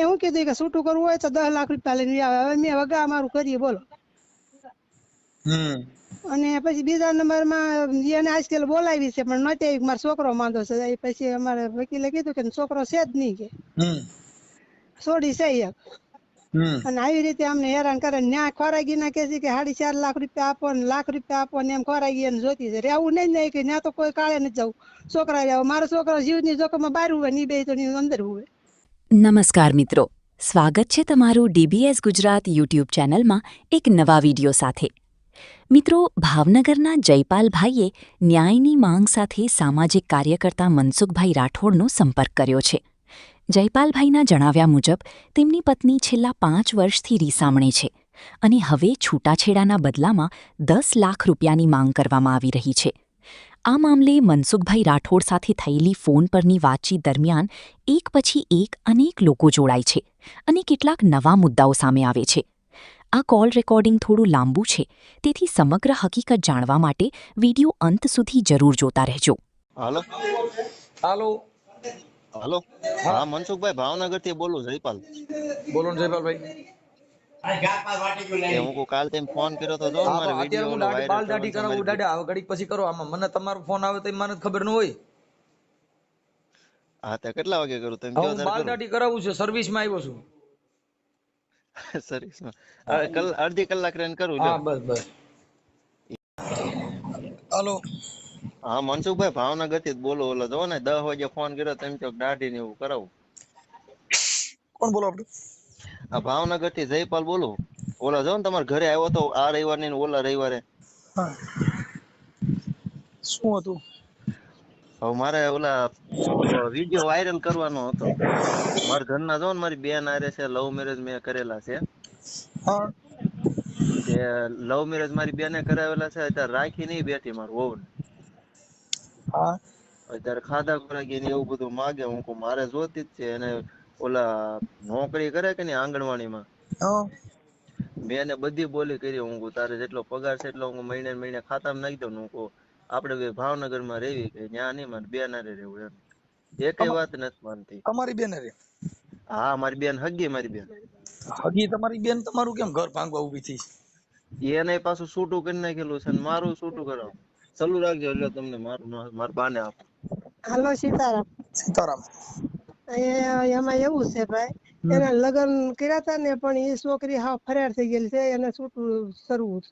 એને શું કીધું કે છૂટું કરવું હોય તો 10 લાખ રૂપિયા લઈને આવે. હવે મેં વગા અમારું કરીએ બોલો. અને પછી બીજા નંબરમાં એને આજકાલ બોલાવી છે પણ નહોતી આવી. મારો છોકરો માંદો છે. પછી અમારે વકીલે કીધું કે છોકરો છે જ નહીં કે છોડી છે એક. અને આવી રીતે અમને હેરાન કરે. ન્યા ખોરાગી ના કે છે કે 4.5 લાખ રૂપિયા આપો ને લાખ રૂપિયા આપો ને એમ ખોરાગી એને જોતી છે. રહેવું નહીં કે ત્યાં તો કોઈ કાળે નથી જવું. છોકરા રહેવા મારો છોકરો જીવની જોખમમાં બહાર હોય ને બે તો અંદર હોય. નમસ્કાર મિત્રો, સ્વાગત છે તમારું DBS ગુજરાત યુટ્યુબ ચેનલમાં એક નવા વિડીયો સાથે. મિત્રો, ભાવનગરના જયપાલભાઈએ ન્યાયની માંગ સાથે સામાજિક કાર્યકર્તા મનસુખભાઈ રાઠોડનો સંપર્ક કર્યો છે. જયપાલભાઈના જણાવ્યા મુજબ તેમની પત્ની છેલ્લા 5 વર્ષથી રીસામણે છે અને હવે છૂટાછેડાના બદલામાં 10 લાખ રૂપિયાની માંગ કરવામાં આવી રહી છે. આ મામલે મનસુખભાઈ રાઠોડ સાથે થયેલી ફોન પરની વાતચીત દરમિયાન એક પછી એક અનેક લોકો જોડાય છે અને કેટલાક નવા મુદ્દાઓ સામે આવે છે. આ કોલ રેકોર્ડિંગ થોડું લાંબુ છે, તેથી સમગ્ર હકીકત જાણવા માટે વિડીયો અંત સુધી જરૂર જોતા રહેજો. હાલો હાલો હાલો હા મનસુખભાઈ ભાવનગર થી બોલું જયપાલ. બોલો ને જયપાલભાઈ. હું કાલ તેમ ફોન કર્યો તો જો મારે અત્યારે હું બાલ દાઢી કરાવું દાડા હવે ઘડીક પછી કરો. આમાં મને તમારો ફોન આવે તો મને ખબર ન હોય. હા તે કેટલા વાગે કરું તેમ હું બાલ દાઢી કરાવું છું, સર્વિસ માં આવ્યો છું. સર્વિસ માં અડધી કલાક રહીને કરું. હા બસ. હાલો હા મનસુખભાઈ ભાવનગર થી બોલો. ઓલો જો ને 10 વાગે ફોન કર્યો તેમ ચોક દાઢી ને એવું કરાવું. કોણ બોલો આપણે? આ ભાવનગર થી જયપાલ બોલું. ઓલા જો ને તમારા ઘરે આવ્યો તો આ રવિવાર ને ઓલા રવિવારે. શું હતું? હવે મારે ઓલા વિડીયો વાયરલ કરવાનો હતો. મારા ઘરના જો ને મારી બેન આરે છે, લવ મેરેજ મેં કરેલા છે. તે લવ મેરેજ મારી બેને કરાવેલા છે. અત્યારે રાખી નહીં બેઠી મારું વહુ ને. અત્યારે ખાધા ખોરાકી ને એવું બધું માગે. હું કહું મારે જોતી જ છે. એને ઓલા નોકરી કરે કે નહીં આંગણવાડીમાં, મેં એને બધી બોલી કરી. હું કહું તારે જેટલો પગાર છે એટલો હું મહિને મહિને ખાતામાં નાખી દઉં. હું કહું આપડે ભાવનગર માં રહેવી કે ત્યાં નહીં, મારે બેન હારે રહેવું એમ. એકેય વાત નથી માનતી. તમારી બેન રે? હા મારી બેન હગી. મારી બેન હગી તમારી બેન તમારું કેમ ઘર ભાંગવા ઉભી થઈ? એને પાછું છૂટું કરી નાખેલું છે ને મારું છૂટું કરાવ. ચાલુ રાખજો એટલે તમને મારું બાને આપો. હાલો સીતારામ. સીતારામ. એમાં એવું છે ભાઈ, એના લગ્ન કર્યા હતા ને પણ એ છોકરી હાવ ફરાર થઈ ગયેલી છે. એને છૂટું કરવું.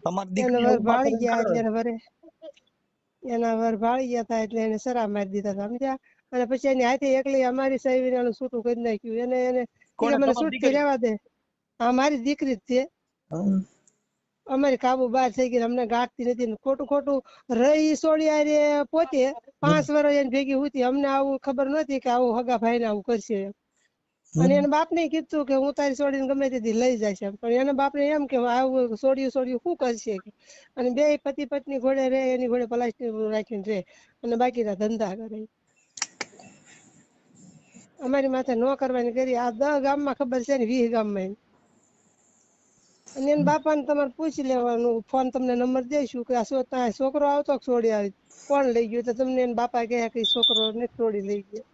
તમારી એને દીકરી વર ભાળી ગયા એટલે એના વર ભાળી ગયા હતા એટલે એને સરા મારી દીધા હતા સમજ્યા. અને પછી એની હાથે એકલી અમારી સહીને એનું છૂટું કરી નાખ્યું. એને મને છૂટથી રહેવા દે. હા મારી દીકરી જ છે. અમારી કાબુ બહાર થઈ ગઈ, અમને ગાંઠતી નથી. ખોટું રહી સોડિયા રે પોતે 5 વર્ષ એની ભેગી હતી. અમને આવું ખબર નહોતી કે આવું હગા ભાઈ ને આવું કરશે. અને એના બાપ ને કીધું કે હું તારી છોડીને ગમે તેથી લઈ જઈશ એમ. પણ એના બાપ ને એમ કે આવું છોડ્યું શું કરશે. અને બે પતિ પત્ની ઘોડે રે, એની ઘોડે પ્લાસ્ટિક રાખીને રે અને બાકીના ધંધા કરે. અમારી માથે ન કરવાની કરી. આ 10 ગામમાં ખબર છે ને 20 ગામમાં. અને એના બાપા ને તમારે પૂછી લેવાનું. ફોન તમને નંબર દઈશું કે આ છોકરો આવતો છોડી આવી કોણ લઈ ગયું. તો તમને એના બાપા કહે કે છોકરો ને છોડી લઈ ગયો.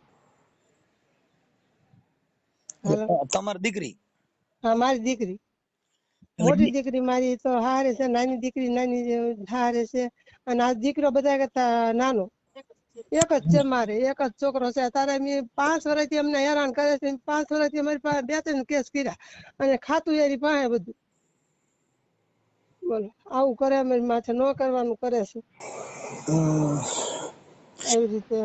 તમારી દીકરી? હા મારી દીકરી. મોટી દીકરી મારી તો હારે છે, નાની દીકરી નાની હારે છે. અને આ દીકરો બધા કરતા નાનો એક જ છે. મારે એક જ છોકરો છે. તારે 5 વર્ષથી અમને હેરાન કરે છે. 5 વર્ષથી અમારી પાસે 2-3 કેસ કર્યા અને ખાતું એની પાસે બધું. બોલો આવું કરે અમારી માથે ન કરવાનું કરે છે. એવી રીતે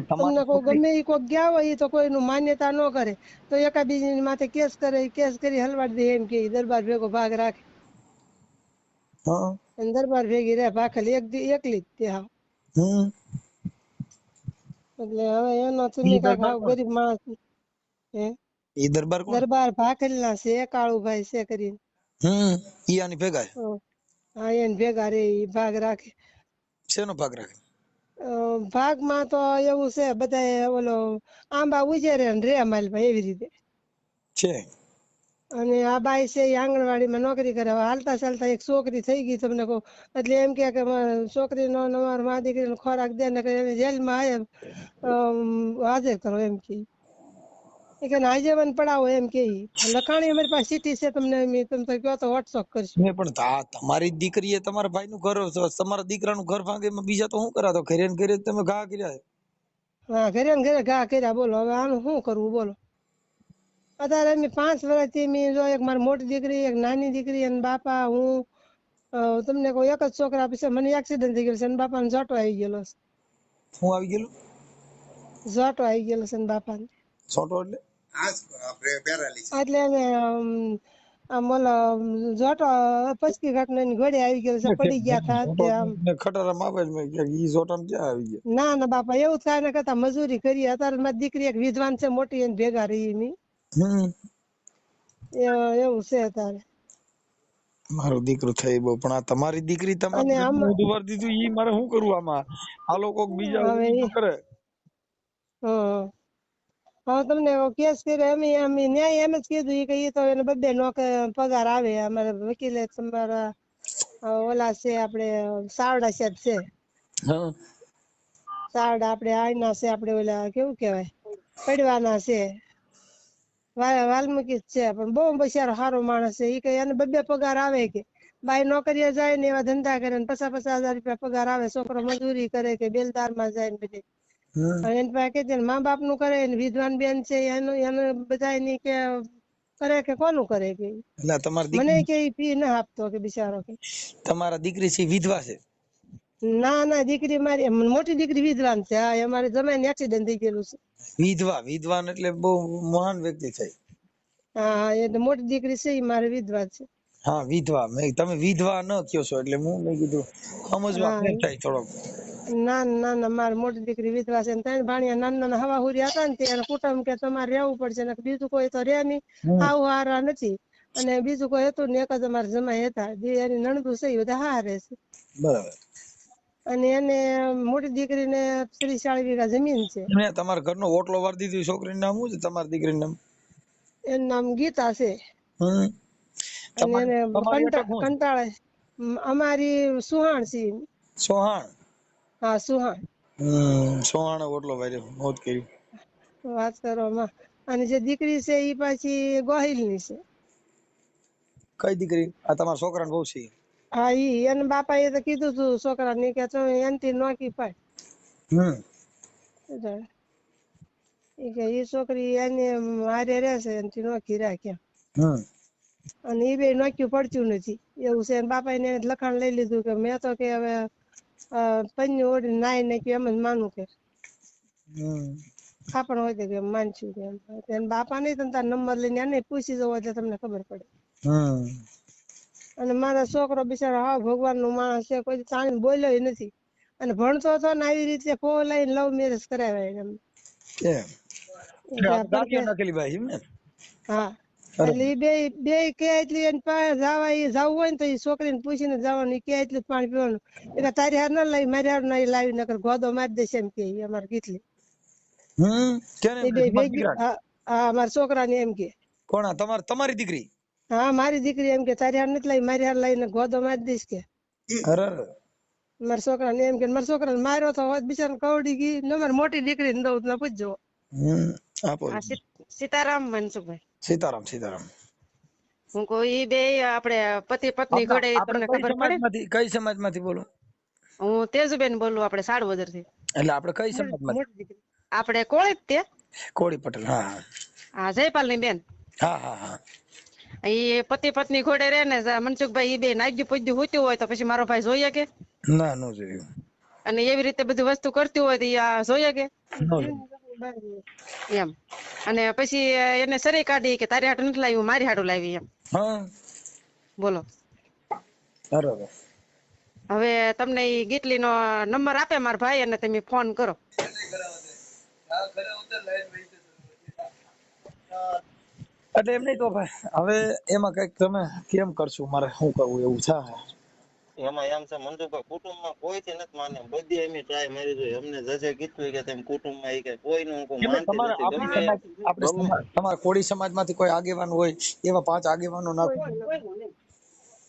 તમને કોઈ ગમે એ કોઈ ગયા હોય તો કોઈનું માન્યતા ન કરે તો એકાબીજી માથે કેસ કરે. કેસ કરી હલવાડી દે એમ કે દરબાર ભેગો ભાગ રાખે. દરબાર ભેગી રે ભાખેલી એકલી જ તે હાવ. એટલે હવે એનો તમે કાક હાવ ગરીબ માણસ હે ઈ દરબાર કોણ? દરબાર ભાખેલના છે કાળુભાઈ છે કરીને. ઈ આની ભેગા? હા એને ભેગા રે ઈ ભાગ રાખે. શેનો ભાગ રાખે? ભાગમાં તો એવું છે બધા ઓલો આંબા ઉજેરે ને રે માલભાઈ એવી રીતે છે. અને આ બાઈ છે એ આંગણવાડીમાં નોકરી કરે. હાલતા ચાલતા એક છોકરી થઈ ગઈ તમને કહું એટલે એમ કે છોકરીનો અમારા મા દીકરીનો ખોરાક દે ને જેલમાં હાજર કરો એમ કે. એ કે નાઈજેવન પડાવો એમ કે લખાણી અમારી પાસે સીટી છે, તમને તમે તો કહો તો વોટ્સઅપ કરશું. ને પણ તમારી દીકરીએ તમારા ભાઈનું ઘર, તમારા દીકરાનું ઘર ભાંગે, એમાં બીજા તો શું કરાતો? ઘરે ને ઘરે તમે ઘા કર્યા. હા, ઘરે ને ઘરે ઘા કર્યા. બોલો હવે આનું શું કરવું? બોલો અત્યારે અમે 5 વર્ષથી મેં જો એક મારી મોટી દીકરી, એક નાની દીકરી અને બાપા હું તમને કોઈ એક જ છોકરા પછી મને એક્સિડન્ટ થઈ ગયેલો છે અને બાપાને જોટો આવી ગયેલો છે. શું આવી ગયેલું? જોટો આવી ગયેલો છે ને બાપાને. છોટો એટલે અમે આમ ઓલો જોટો પચકી ઘાટનો એની ઘોડે આવી ગયેલો છે, પડી ગયા હતા તે આમ. ખટારામાં આવે ને મેં કીધું ઈ જોટામાં ક્યાં આવી ગયા? ના ના બાપા એવું થાય ને કરતા મજૂરી કરીએ. અત્યારે મારી દીકરી એક વિદ્વાન છે મોટી, એને ભેગા રહી ની એવું છે અત્યારે. મારો દીકરો થઈ બહુ, પણ આ તમારી દીકરી અને તમારે ઉધવાર દીધું, ઈ મારે શું કરવું આમાં? આ લોકો બીજા હવે કરે. હવે તમને કેસ કર્યો અમે ન્યાય એમ જ કીધું કે ઈ તો એને બધે પગાર આવે. અમારે વકીલે તમારા ઓલા છે આપણે સાવડા સાહેબ છે, સાવડા આપણે આઈના છે, આપણે ઓલા કેવું કેવાય પડવાના છે, વાલ્મીકી છે, પણ બહુ બિચારો સારો માણસ છે. ઈ કે એને બધે પગાર આવે કે બાઈ નોકરીએ જાય ને એવા ધંધા કરે ને 50,000 રૂપિયા પગાર આવે. છોકરો મજૂરી કરે કે બેલદાર માં જાય ને બધે. એની પાસે કે મા બાપ નું કરે ને વિદ્વાન બેન છે એનું બધા ની કે કરે કે કોનું કરે કે મને કે ફી ના આપતો કે બિચારો કે. તમારા દીકરી છે વિધવા છે? ના ના દીકરી મારી મોટી દીકરી વિદ્વાન છે. હા, અમારે જમાઈ ને એક્સિડન્ટ થઈ ગયેલું છે. વિદ્વાન એટલે બહુ મહાન વ્યક્તિ થઈ. હા, એટલે મોટી દીકરી છે એ મારી વિધવા છે. હા, વિધવા. તમે વિધવા ન કયો છો એટલે હું મેં કીધું સમજવા ફેર થાય થોડોક. ના ના મારી મોટી દીકરી વિધવા છે. 3 ભાણિયા નાના નાના હવા હુરિયા હતા ને ત્યારે કુટુંબ કે તમારે રહેવું પડશે ને બીજું કોઈ તો રે નહીં, હાવ હારા નથી. અને બીજું કોઈ હતું ને એક જ અમારે જમાઈ હતા, જે એની નણંદુ છે એ બધા હારે છે. બરાબર. અને એને મોટી દીકરીને 30-40 વીઘા જમીન છે. તમારા ઘરનો ઓટલો વાળી દીધી છોકરીનું નામ શું છે? તમારી દીકરીનું નામ? એનું નામ ગીતા છે. અને એને કંટાળે. અમારી સુહાણ છે. સોહાણ? હા, સુહાણ. સોહાણે ઓટલો વાર્યો, મોત કરી. વાત કરો માં. અને જે દીકરી છે એ પાછી ગોહિલ ની છે. કઈ દીકરી? આ તમારા છોકરાને બહુ છે? હા, એને બાપા એ તો કીધું તું છોકરા ને કે એનથી નોકી પાડ. એ છોકરી એને હારે રહેશે એનથી નોકી રાખ્યા. અને એ બે નોક્યું પડતું નથી એવું છે. બાપા એને લખાણ લઈ લીધું કે મેં તો કે હવે પન્યું ઓઢી નાઈ નાખ્યું એમ જ માનું કે ખાપણ હોય કે માનશું કે એમ. બાપા નહીં તમે તાર નંબર લઈને એને પૂછી જવો એટલે તમને ખબર પડે. અને મારો છોકરો બિચારો હાવ ભગવાન નું માણસ છે, કોઈ તાણી બોલ્યો નથી. અને ભણતો હતો ને આવી રીતે લઈને લવ મેરેજ કરાવ્યા એમ. હા, એટલે બે કે એટલી એની પાસે જવું હોય ને તો એ છોકરીને પૂછીને જવાનું કે એટલું પાણી પીવાનું. એટલે તારી હાર ના લાવી, મારી હાર ના લાવી, નકર ગોદો મારી દેશે એમ કે અમારે કેટલી. એ બે ભેગી. હા, મારા છોકરાને એમ કે. કોણ? તમારી દીકરી? હા, મારી દીકરી એમ કે તારી હાર નથી લાવી, મારી હાર લાવીને ગોદો મારી દઈશ કે. મારા છોકરાને એમ કે. મારા છોકરાને માર્યો તો બિચારા કવડી ગઈ ને. મારી મોટી દીકરીને દઉં ના પૂછજો. સીતારામ મનસુખભાઈ. સીતારામ. હું કોઈ બે આપણે પતિ પત્ની ઘોડે તમને ખબર પડે? કઈ સમાજમાંથી બોલો? હું તેજુબેન બોલું, આપણે સાડવદર થી. એટલે આપણે કઈ સમાજમાંથી? આપણે કોળી જ તે કોળી પટેલ. હા, જયપાલ ની બેન. એ પતિ પત્ની ઘોડે રે ને મનસુખભાઈ એ બે નાગ્યું પૂજ્યું હોતું હોય તો પછી મારો ભાઈ જોઈએ કે? ના, નો જોયું. અને એવી રીતે બધી વસ્તુ કરતી હોય તો આ જોઈએ કે એમ. અને પછી એને સરી કાઢી કે તારી હાટું નથી લાવી, મારી હાટું લાવી એમ. બોલો. હવે તમને એ ગીતલી નો નંબર આપે મારા ભાઈ અને તમે ફોન કરો. એટલે એમ નહીં તો હવે એમાં કઈક તમે કેમ કરશું? મારે શું કરવું એવું છે? એમાં એમ છે મનસુખભાઈ, કુટુંબમાં કોઈથી નથી માને. બધી એમ ટ્રાય મારી જોઈ. અમને જજે કીધું કે તેમ કુટુંબમાં એ કે કોઈનું માનતી નથી. તમારા કોળી સમાજમાંથી કોઈ આગેવાન હોય એવા 5 આગેવાનો નાખો.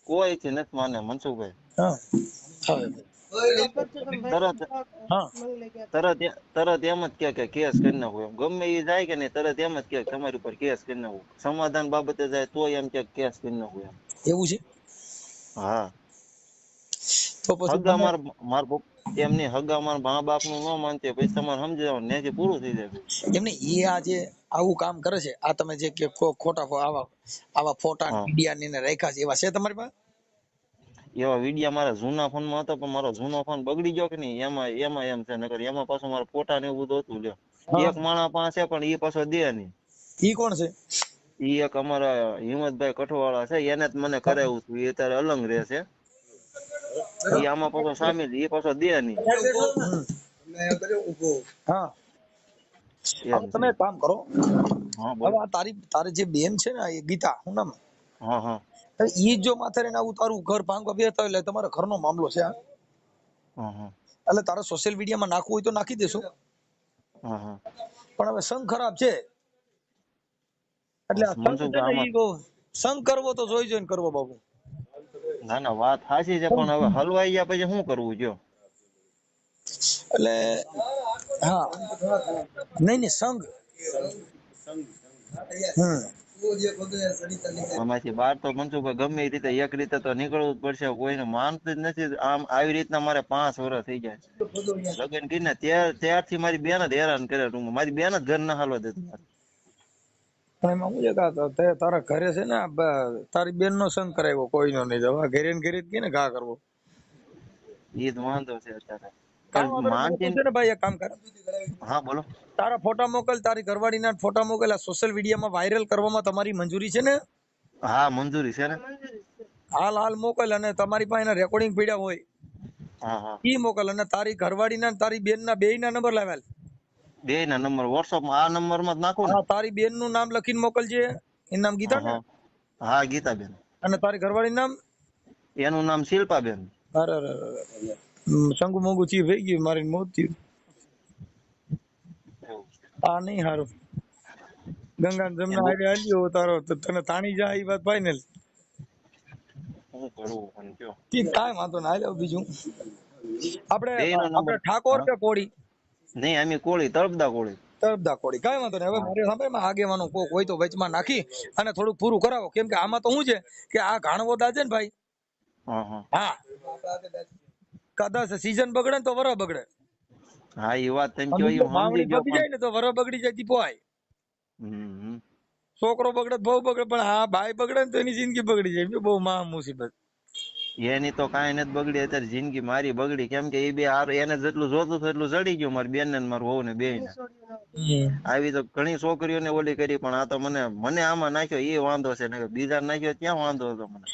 કોઈથી નથી માને મનસુખભાઈ. તરત હા તરત એમ જ કે કેસ કરી નાખો એમ. ગમે એ જાય કે નહીં તરત એમ જ કે તમારી ઉપર કેસ કરી નાખો. સમાધાન બાબતે જાય તો એમ કે કેસ કરી નાખો એમ. એવું છે. હા તો પછી હગા તમે માર એમની હગા માર મા બાપ નું ન માનતે પછી તમારે સમજાવવાનું ત્યાંથી પૂરું થઈ જાય. એમને એ આજે આવું કામ કરે છે, આ તમે જે કે ખોટા આવા ફોટા હા મીડિયા ને રાખ્યા છે, એવા છે તમારી પાસે? એવા વિડિયા મારા જૂના ફોન માં હતો પણ મારો જૂનો ફોન બગડી ગયો કે નહીં એમાં એમ છે નકર એમાં પાછું મારા ફોટા ને એવું બધું હતું લ્યો. હા એક માણસ પાસે પણ એ પાછો દે નહીં. ઈ કોણ છે? ઈ એક અમારા હિંમતભાઈ કઠોવાળા છે એને જ મને કરાવ્યું હતું. એ અત્યારે અલંગ રહે છે. ઈ આમાં પાછો સામેલ એ પાછો દે નહીં હા એમ હવે છે. તમે એક કામ કરો, હા હવે બોલો. આ તારી જે બેન છે ને એ ગીતા, શું નામ? હા હા ઈ જો માથે રહીને આવું તારું ઘર ભાંગવા બેઠા હોય એટલે તમારા ઘરનો મામલો છે આ. હા હા એટલે તારે સોશિયલ મીડિયામાં નાખવું હોય તો નાખી દેશો, હા હા પણ હવે સંગ ખરાબ છે એટલે આ સંગ છે મનસુખભાઈ ને આમાં ઈ સંગ કરવો તો જોઈને કરવો બાબુ. ના ના વાત સાચી છે પણ હવે હલવાઈ ગયા પછી શું કરવું કયો? એટલે હા નહીં સંગ આમાંથી બહાર તો મનસુખભાઈ ગમે એ રીતે એક રીતે તો નીકળવું જ પડશે. કોઈને માનતું જ નથી. આમ આવી રીતના મારે 5 વર્ષ થઈ જાય લગ્ન કરીને ત્યારથી મારી બેન જ હેરાન કરે. મારી બેન જ ઘર ના હાલવા દેતી. પણ એમાં શું છે કે તારા ઘરે છે ને તારી બેન નો સંગ કરાવ્યો, કોઈનો નહીં. હવે ઘરે ને ઘરે જ કે ને ઘા કરવો. એ જ વાંધો છે અત્યારે. કાંઈ વાંધો નહીં. તું માનતી છે ને ભાઈ એક કામ કર, હા બોલો. તારા ફોટા મોકલ, તારી ઘરવાળીના ફોટા મોકલ. આ સોશિયલ મીડિયામાં વાયરલ કરવામાં તમારી મંજૂરી છે ને? હા મંજૂરી છે ને. હાલ મોકલ, અને તમારી પાસે રેકોર્ડિંગ પડ્યા હોય હા હા ઈ મોકલ, અને તારી ઘરવાળીના તારી બેનના બેયના નંબર લાવેલ. બે ના નંબર વોટ્સઅપ આ નંબર માં જ નાખો ને. હા, તારી બેન નું નામ લખીને મોકલજે. એનું નામ હા ગીતા ને? હા હા ગીતાબેન. અને તારી ઘરવાળી નામ? એનું નામ શિલ્પાબેન. અરે સંગુ મોંગુ ચીજ થઈ ગયું, મારી મોત થયું. આ નહીં હારું. ગંગા જમના હારે હાલ્યો તારો તને તાણી જાય એ વાત ફાઇનલ. શું કરવું પણ કયો? કાંઈ વાંધો ના, હાલ બીજું આપણે બે નો નંબર. આપણે ઠાકોર હા કે કોળી? નહીં અમે કોળી તળપદા કોળી. તરફદા કોળી. કાંઈ વાંધો નહીં. હવે હા મારે સાંભળમાં આગેવાનો કોક હોય તો વચમાં નાખી અને થોડુંક પૂરું કરાવો, કેમ કે આમાં તો શું છે કે આ ઘાણવો દાજે ને ભાઈ. હા હા હા, કદાચ સીઝન બગડે ને તો વરહ બગડે. હા એ વાત તમે કયો સમજી એ લો, હું સમજી વાવણી ગયો પતી પણ જાય ને તો વરહ બગડી જાય પોહાય. હમ છોકરો બગડે બહુ બગડે, પણ હા ભાઈ બગડે ને તો એની જિંદગી બગડી જાય. બહુ મહા મુસીબત. એની તો કાંઈ નથી બગડી. અત્યારે જિંદગી મારી બગડી કેમ કે એ બે એને જેટલું જોતું હતું એટલું જડી ગયું મારી બેન ને મારું વહુ ને બે ને. આવી તો ઘણી છોકરીઓને ઓલી કરી પણ આ તો મને આમાં નાખ્યો એ વાંધો છે ને બીજા નાખ્યો ત્યાં વાંધો હતો મને.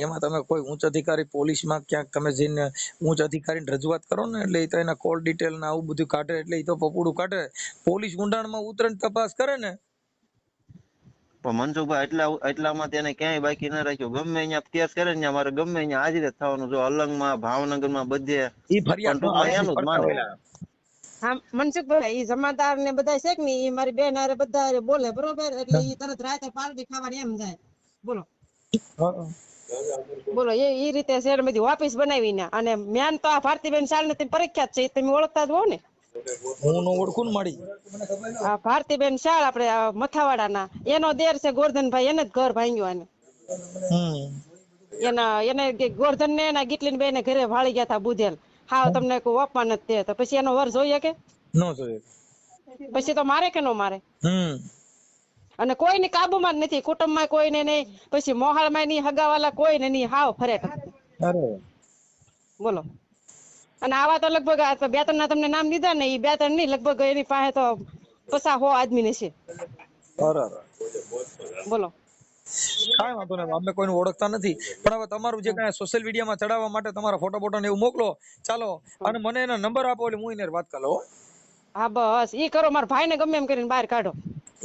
એમાં તમે કોઈ ઉચ્ચ અધિકારી પોલીસમાં ક્યાંક તમે જઈને ઉચ્ચ અધિકારીને રજૂઆત કરો ને, એટલે એ તો એના કોલ ડિટેલ ને આવું બધું કાઢે, એટલે એ તો પપુડું કાઢે. પોલીસ ઊંડાણમાં ઉતરે ને તપાસ કરે ને. પણ મનસુખભાઈ એટલામાં તેને ક્યાંય બાકી ન રાખ્યો. ગમે અહીંયા કેસ કરે ને મારે ગમે અહીંયા હાજર જ થવાનું. જો અલંગમાં ભાવનગરમાં બધે એ પણ ફરિયાદ નો ટૂંકમાં આવે એનું જ કરતા માને. હોય. હા મનસુખભાઈ ઈ જમાદાર ને બધા છે કે નહીં, ઈ મારી બેન હારે બધા હારે બોલે બરોબર, એટલે ઈ તરત રાતે પાર્ટી ખાવાની એમ જાય. બોલો બોલો એ રીતે શહેર માંથી ઓફિસ બનાવીને, અને મેન તો આ ભારતીબેન શાલ ને પ્રખ્યાત છે, તમે ઓળખતા જ હો ને. હું નો ઓળખું ને મારી. આ ભારતીબેન શાળ આપણે મથાવાડાના, એનો દેર છે ગોરધનભાઈ, એને જ ઘર ભાંગ્યું આને. એને ગોરધન ને એના ગીટલીન બેન ઘરે ભાળી ગયા હતા બુધેલ. હા તમને કોઈ ઓપવા નથી દે તો પછી એનો વર જોઈએ કે નો જોઈએ. પછી તો મારે કે નો મારે. અને કોઈની કાબુમાં જ નથી, કુટુંબમાં કોઈને નહીં, પછી મોહાળમાં નહીં, હગાવાલા કોઈને નહીં, હાવ ફરેટ. અરે બોલો. અને આવા તો લગભગ 2-3 ના તમને નામ દીધા ને, એ 2-3 નહીં, લગભગ એની પાસે તો 50-100 આદમી ને છે. અરે બોલો. કાંઈ વાંધો નહીં, અમે કોઈને ઓળખતા નથી. પણ હવે તમારું જે કાંઈ સોશિયલ મીડિયામાં ચડાવવા માટે તમારા ફોટો બોટો ને એવું મોકલો, ચાલો. અને મને એનો નંબર આપો એટલે હું એને વાત કરી લઉં. હા બસ ઈ કરો, મારા ભાઈ ને ગમે એમ કરીને બહાર કાઢો.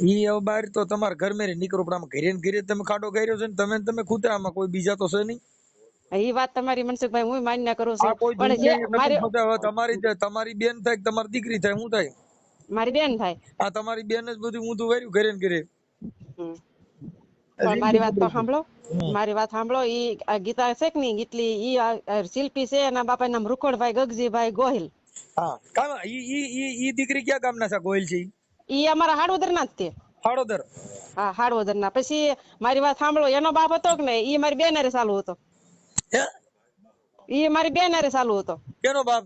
ઈ હવે બહાર તો તમારા ઘર મેં નીકળો, પણ આમાં ઘરે ને ઘરે તમે ખાડો કર્યો છે ને તમે ખૂતે, આમાં કોઈ બીજા તો છે નહીં. એ વાત તમારી મનસુખભાઈ હું માન્ય કરું આ છું, કોઈ પણ જે તમારી બેન થાય, તમારી દીકરી થાય, હું થાય? મારી બેન થાય. આ તમારી બેન જ બધું ઊંધું વર્યું ઘરે ને ઘરે. પણ મારી વાત તો સાંભળો, મારી વાત સાંભળો. ઈ આ ગીતા છે કે નહીં ગીતલી, ઈ આ શિલ્પી છે, એના બાપા નામ રૂખોડભાઈ ગગજીભાઈ ગોહિલ. હા કામ ઈ દીકરી ક્યાં ગામના છે ગોહિલ છે? ઈ અમારા હાડવદર ના જ તે. હાડોદર. હા હાડવદર ના. પછી મારી વાત સાંભળો, એનો બાપ હતો કે નહીં, ઈ મારી બેન હારે ચાલુ હતો. હે? ઈ મારી બેન હારે ચાલુ હતો. કેનો બાપ?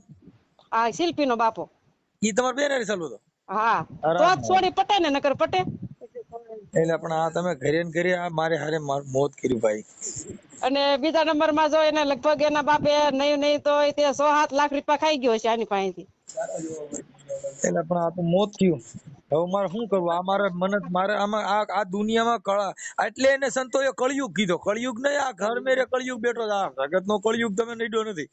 આ શિલ્પી નો બાપો. ઈ તમાર બેન હારે ચાલુ હતો? હા તો જ છોડી પટે ને, નકર પટે. એટલે પણ આ તમે ઘરે ને ઘરે આ મારે હારે મોત કર્યું ભાઈ. અને બીજા નંબર માં જો એને લગભગ એના બાપે નહીં તો તે 6-7 લાખ રૂપિયા ખાઈ ગયો છે આની પાસેથી. એટલે પણ આ તો મોત થયું. હવે મારે શું કરવું? આ મારે આમાં આ દુનિયામાં કળા એટલે એને સંતોએ કળિયુગ કીધો. કળિયુગ નહીં, આ ઘર મેરે કળિયુગ બેઠો છે. આ જગત નો કળિયુગ તમે નડ્યો નથી.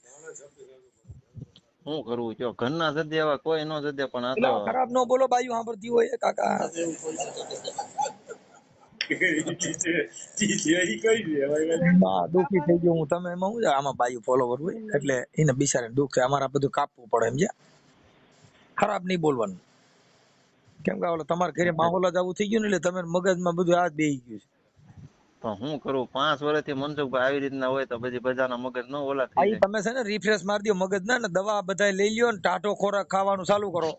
શું કરવું કયો? ઘરના સદે એવા કોઈ નો સદે, પણ આ એટલે તો ખરાબ નો બોલો, બાયું સાંભળતી હોય કાકા. દુઃખી થઈ ગયો હું. તમે એમાં શું છે, આમાં બાયું ફોલોવર હોય એટલે એને બિચારાને દુઃખ થાય. અમારે બધું કાપવું પડે એમ છે. ખરાબ નહીં બોલવાનું. કેમ કે ઓલો તમારા ઘરે માહોલ જ આવું થઈ ગયું ને, એટલે તમે મગજમાં બધું આ જ બેહી ગયું છે. પણ શું કરવું? 5 વર્ષથી મનસુખભાઈ આવી રીતના હોય તો પછી બધાના મગજ ન ઓલા થઈ આ જાય. તમે છે ને રિફ્રેશ મારી દો મગજ ને દવા બધા લઈ લ્યો ને ટાટો ખોરાક ખાવાનું ચાલુ કરો.